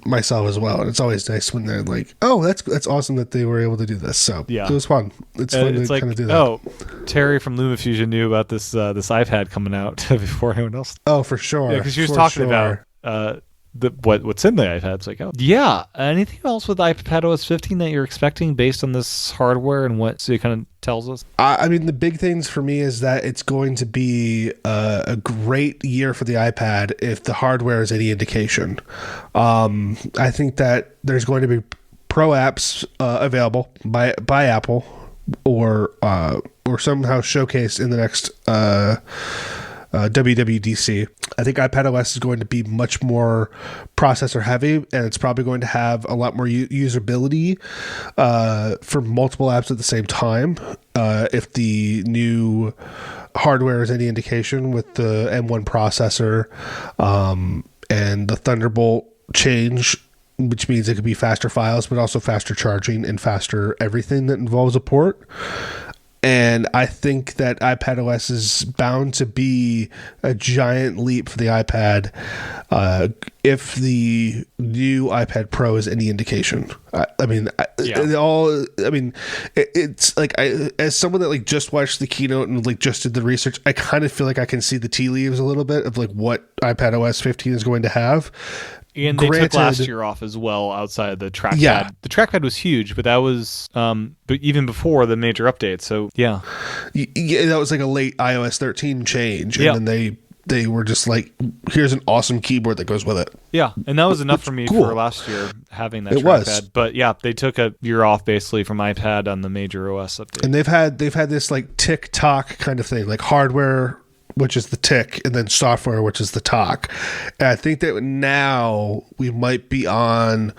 myself as well. And it's always nice when they're like, oh, that's awesome that they were able to do this. So yeah, it was fun. It's fun to kind of do that. Oh, Terry from LumaFusion knew about this iPad coming out before anyone else. Oh, for sure. Yeah, because she was talking about what's in the iPad. It's like, oh yeah. Anything else with iPadOS 15 that you're expecting based on this hardware and what it kind of tells us? I mean, the big things for me is that it's going to be a great year for the iPad if the hardware is any indication. I think that there's going to be Pro apps available by Apple or somehow showcased in the next WWDC. I think iPadOS is going to be much more processor heavy, and it's probably going to have a lot more usability for multiple apps at the same time. If the new hardware is any indication with the M1 processor and the Thunderbolt change, which means it could be faster files, but also faster charging and faster everything that involves a port. And I think that iPadOS is bound to be a giant leap for the iPad if the new iPad Pro is any indication. It's like as someone that like just watched the keynote and like just did the research, I kind of feel like I can see the tea leaves a little bit of like what iPadOS 15 is going to have. And they took last year off as well outside of the trackpad. Yeah. The trackpad was huge, but that was but even before the major update. So, yeah. That was like a late iOS 13 change. And then they were just like, here's an awesome keyboard that goes with it. Yeah, and that was enough for me for last year having that trackpad. But yeah, they took a year off basically from iPad on the major OS update. And they've had this like tick-tock kind of thing, like hardware, which is the tick, and then software, which is the talk. And I think that now we might be on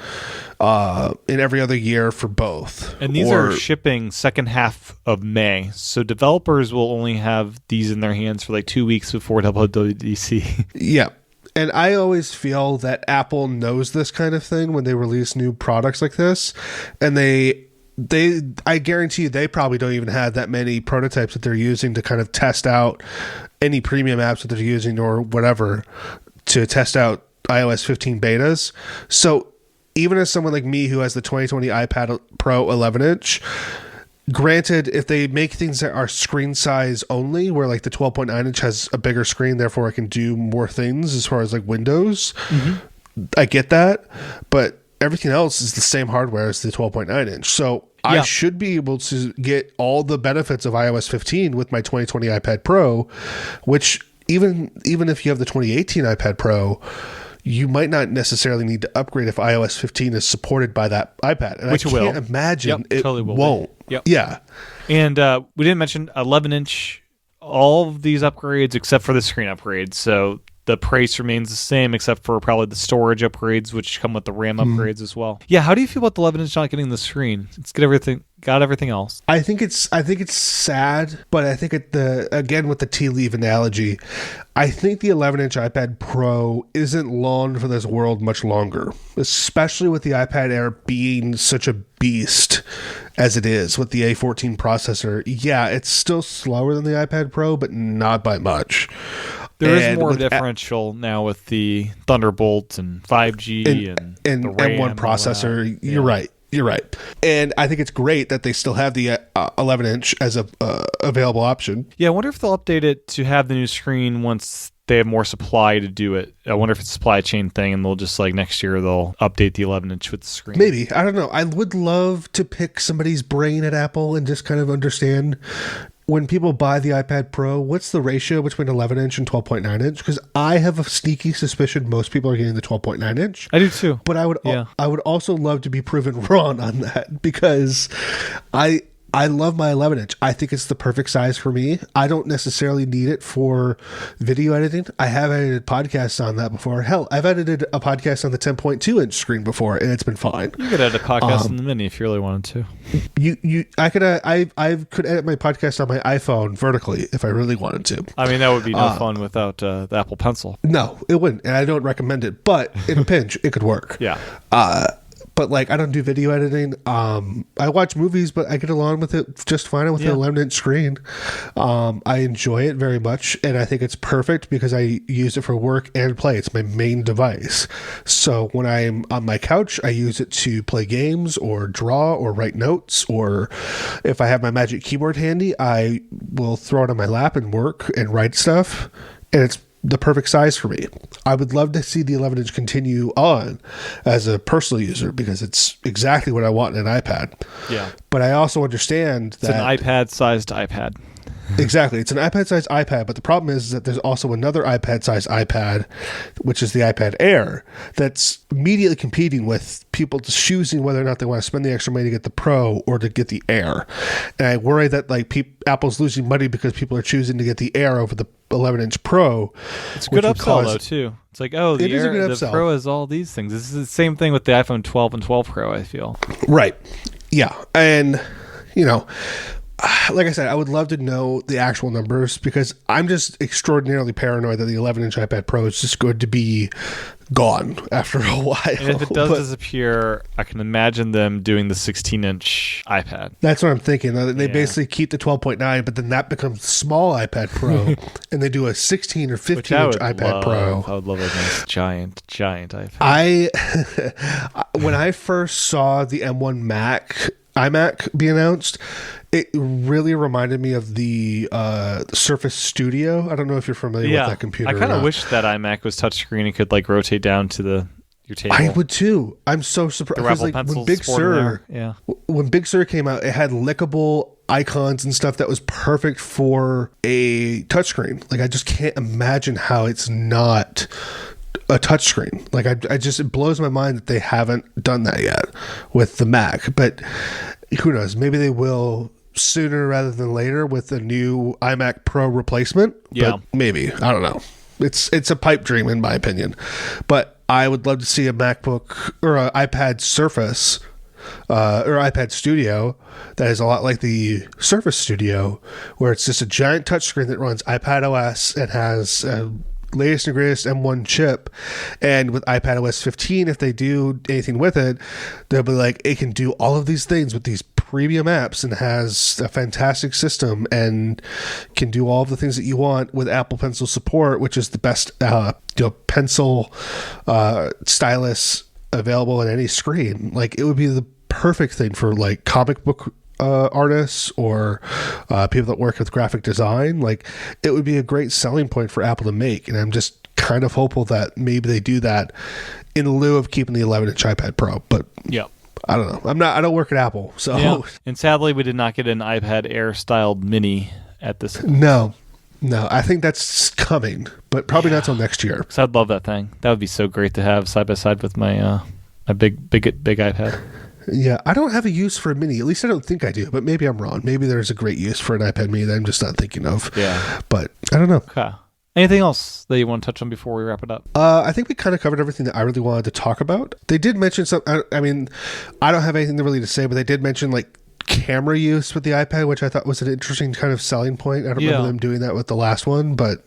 in every other year for both. And these are shipping second half of May. So developers will only have these in their hands for like 2 weeks before WWDC. Yeah. And I always feel that Apple knows this kind of thing when they release new products like this. And I guarantee you they probably don't even have that many prototypes that they're using to kind of test out any premium apps that they're using or whatever to test out iOS 15 betas. So even as someone like me who has the 2020 iPad Pro 11-inch, granted, if they make things that are screen size only, where like the 12.9-inch has a bigger screen, therefore it can do more things as far as like Windows, I get that. But everything else is the same hardware as the 12.9-inch. So I should be able to get all the benefits of iOS 15 with my 2020 iPad Pro, which even if you have the 2018 iPad Pro, you might not necessarily need to upgrade if iOS 15 is supported by that iPad. And which I can't imagine it totally won't. Yep. Yeah. And we didn't mention 11-inch, all of these upgrades except for the screen upgrades. So the price remains the same except for probably the storage upgrades, which come with the RAM upgrades as well. Yeah, how do you feel about the 11-inch not getting the screen? It's got everything else. I think it's sad, but I think again with the tea leaf analogy, I think the 11-inch iPad Pro isn't long for this world much longer, especially with the iPad Air being such a beast as it is with the A14 processor. Yeah, it's still slower than the iPad Pro, but not by much. There is more differential now with the Thunderbolt and 5G and the RAM M1 processor. You're right. You're right. And I think it's great that they still have the 11-inch as a available option. Yeah, I wonder if they'll update it to have the new screen once they have more supply to do it. I wonder if it's a supply chain thing and they'll just like next year they'll update the 11-inch with the screen. Maybe. I don't know. I would love to pick somebody's brain at Apple and just kind of understand when people buy the iPad Pro, what's the ratio between 11-inch and 12.9-inch? Because I have a sneaky suspicion most people are getting the 12.9-inch. I do too. But I would also love to be proven wrong on that, because I love my 11-inch. I think it's the perfect size for me. I don't necessarily need it for video editing. I have edited podcasts on that before. Hell, I've edited a podcast on the 10.2-inch screen before, and it's been fine. You could edit a podcast in the Mini if you really wanted to. I could edit my podcast on my iPhone vertically if I really wanted to. I mean, that would be no fun without the Apple Pencil. No, it wouldn't, and I don't recommend it. But in a pinch, it could work. Yeah. But like, I don't do video editing. I watch movies, but I get along with it just fine with an 11-inch screen. I enjoy it very much, and I think it's perfect because I use it for work and play. It's my main device. So when I'm on my couch, I use it to play games or draw or write notes, or if I have my Magic Keyboard handy, I will throw it on my lap and work and write stuff, and it's the perfect size for me. I would love to see the 11-inch continue on as a personal user, because it's exactly what I want in an iPad. Yeah. But I also understand that... It's an iPad-sized iPad. Exactly. It's an iPad-sized iPad, but the problem is that there's also another iPad-sized iPad, which is the iPad Air, that's immediately competing with people choosing whether or not they want to spend the extra money to get the Pro or to get the Air. And I worry that like Apple's losing money because people are choosing to get the Air over the 11-inch Pro. It's a good upsell, though, too. It's like, oh, the Pro has all these things. This is the same thing with the iPhone 12 and 12 Pro, I feel. Right. Yeah. And, you know... like I said, I would love to know the actual numbers, because I'm just extraordinarily paranoid that the 11-inch iPad Pro is just going to be gone after a while. And if it does disappear, I can imagine them doing the 16-inch iPad. That's what I'm thinking. They basically keep the 12.9, but then that becomes small iPad Pro, and they do a 16 or 15-inch iPad Pro. I would love a nice giant iPad. When I first saw the M1 iMac be announced, it really reminded me of the Surface Studio. I don't know if you're familiar with that computer. I kind of wish that iMac was touchscreen and could like rotate down to your table. I would too. I'm so surprised. Like when Big Sur came out, it had lickable icons and stuff that was perfect for a touchscreen. Like I just can't imagine how it's not a touchscreen. Like it blows my mind that they haven't done that yet with the Mac. But who knows? Maybe they will sooner rather than later with a new iMac Pro replacement. Yeah, but maybe. I don't know. It's a pipe dream in my opinion. But I would love to see a MacBook or an iPad Surface or iPad Studio that is a lot like the Surface Studio, where it's just a giant touchscreen that runs iPad OS and has latest and greatest M1 chip. And with iPadOS 15, if they do anything with it, they'll be like, it can do all of these things with these premium apps and has a fantastic system and can do all of the things that you want with Apple Pencil support, which is the best pencil stylus available on any screen. Like it would be the perfect thing for like comic book artists or people that work with graphic design. Like it would be a great selling point for Apple to make, and I'm just kind of hopeful that maybe they do that in lieu of keeping the 11-inch iPad Pro. But yeah, I don't know. I don't work at Apple, so yeah. And sadly we did not get an iPad Air styled mini at this. No, I think that's coming, but probably not till next year. So I'd love that thing. That would be so great to have side by side with my my big iPad. Yeah, I don't have a use for a mini. At least I don't think I do, but maybe I'm wrong. Maybe there's a great use for an iPad mini that I'm just not thinking of. Yeah. But I don't know. Okay. Anything else that you want to touch on before we wrap it up? I think we kind of covered everything that I really wanted to talk about. They did mention some, I mean, I don't have anything really to say, but they did mention like camera use with the iPad, which I thought was an interesting kind of selling point. I don't remember them doing that with the last one, but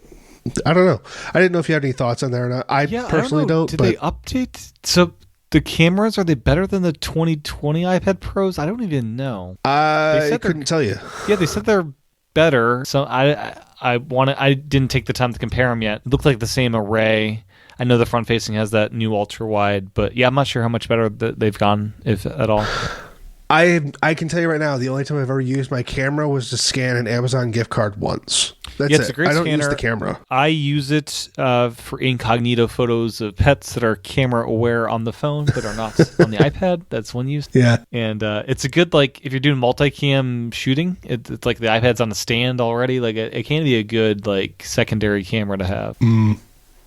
I don't know. I didn't know if you had any thoughts on there or not. I personally don't. Did they update? So the cameras, are they better than the 2020 iPad Pros? I don't even know. I couldn't tell you. Yeah, they said they're better. So I didn't take the time to compare them yet. It looked like the same array. I know the front facing has that new ultra wide, but yeah, I'm not sure how much better they've gone, if at all. I can tell you right now, the only time I've ever used my camera was to scan an Amazon gift card once. That's Yeah, it's it. a great I don't scanner. use the camera. I use it for incognito photos of pets that are camera aware on the phone but are not on the iPad. That's one use. Yeah. And it's a good, like, if you're doing multicam shooting, it's like the iPad's on the stand already. Like, it can be a good, like, secondary camera to have.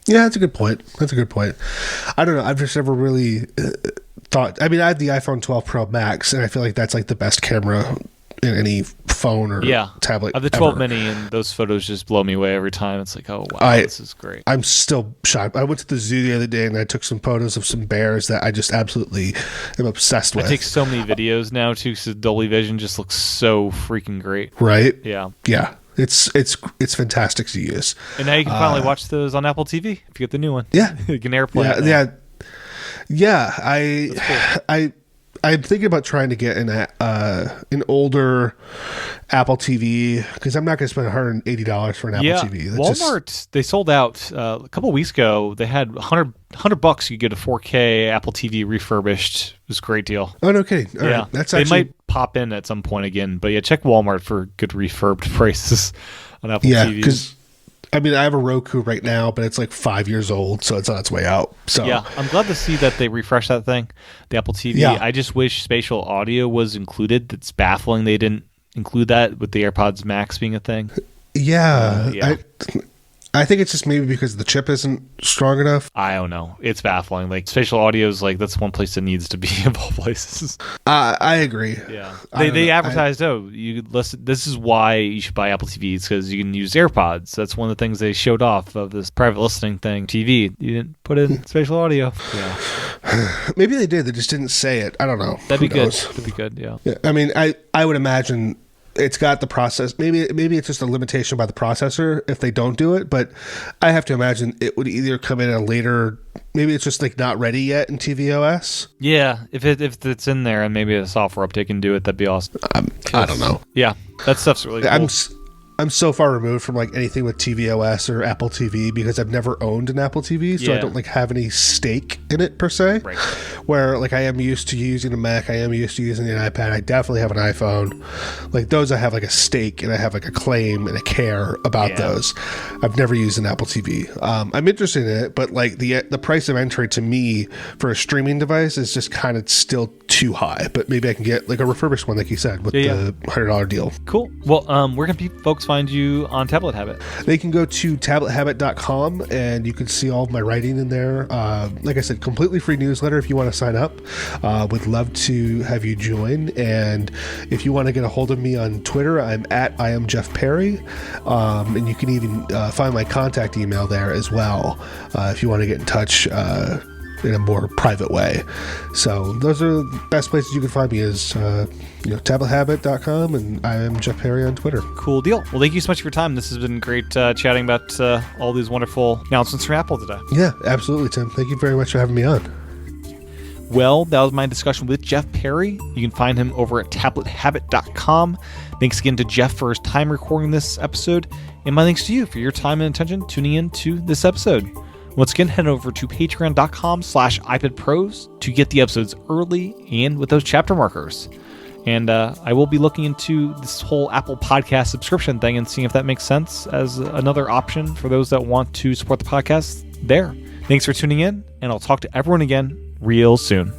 Yeah, that's a good point. I don't know. I've just never really thought. I mean, I have the iPhone 12 Pro Max, and I feel like that's like the best camera in any phone or tablet. I have the 12 ever. mini, and those photos just blow me away every time. It's like, oh wow, this is great. I'm still shocked. I went to the zoo the other day, and I took some photos of some bears that I just absolutely am obsessed with. I take so many videos now too, because Dolby Vision just looks so freaking great. Right? Yeah. Yeah. It's fantastic to use. And now you can finally watch those on Apple TV if you get the new one. Yeah. You can AirPlay it now. Yeah. I'm thinking about trying to get an older Apple TV because I'm not going to spend $180 for an Apple TV. That's Walmart, they sold out a couple weeks ago. They had $100 you could get a 4K Apple TV refurbished. It was a great deal. Oh, no kidding. All yeah. right. That's they actually... might pop in at some point again. But yeah, check Walmart for good refurbed prices on Apple TVs. Because I mean, I have a Roku right now, but it's like 5 years old, so it's on its way out. So yeah, I'm glad to see that they refreshed that thing, the Apple TV. Yeah. I just wish spatial audio was included. It's baffling they didn't include that with the AirPods Max being a thing. Yeah. I think it's just maybe because the chip isn't strong enough. I don't know. It's baffling. Like, spatial audio is like, that's one place that needs to be of all places. I agree. Yeah. They advertised, you listen, this is why you should buy Apple TVs, because you can use AirPods. That's one of the things they showed off of this private listening thing. TV. You didn't put in spatial audio. Yeah. Maybe they did. They just didn't say it. I don't know. That'd be Who good. knows? That'd be good, yeah. I mean, I would imagine it's got the process. Maybe it's just a limitation by the processor if they don't do it. But I have to imagine it would either come in a later. Maybe it's just like not ready yet in tvOS. Yeah, if it's in there and maybe a software update can do it, that'd be awesome. I don't know. Yeah, that stuff's really cool. I'm so far removed from like anything with tvOS or Apple TV because I've never owned an Apple TV, so I don't like have any stake in it per se. Right. Where like I am used to using a Mac, I am used to using an iPad. I definitely have an iPhone. Like those, I have like a stake and I have like a claim and a care about those. I've never used an Apple TV. I'm interested in it, but like the price of entry to me for a streaming device is just kind of still too high. But maybe I can get like a refurbished one, like you said, with the $100 deal. Cool. Well, where can folks find you on Tablet Habit? They can go to tablethabit.com and you can see all of my writing in there. Like I said, completely free newsletter if you want to sign up. Would love to have you join. And if you want to get a hold of me on Twitter, I'm at I am Jeff Perry. And you can even find my contact email there as well if you want to get in touch in a more private way. So those are the best places you can find me is tablethabit.com, and I am Jeff Perry on Twitter. Cool deal. Well, thank you so much for your time. This has been great chatting about all these wonderful announcements from Apple today. Yeah, absolutely, Tim. Thank you very much for having me on. Well, that was my discussion with Jeff Perry. You can find him over at tablethabit.com. Thanks again to Jeff for his time recording this episode, and my thanks to you for your time and attention tuning in to this episode. Once again, head over to patreon.com/iPadPros to get the episodes early and with those chapter markers. And I will be looking into this whole Apple Podcast subscription thing and seeing if that makes sense as another option for those that want to support the podcast there. Thanks for tuning in, and I'll talk to everyone again real soon.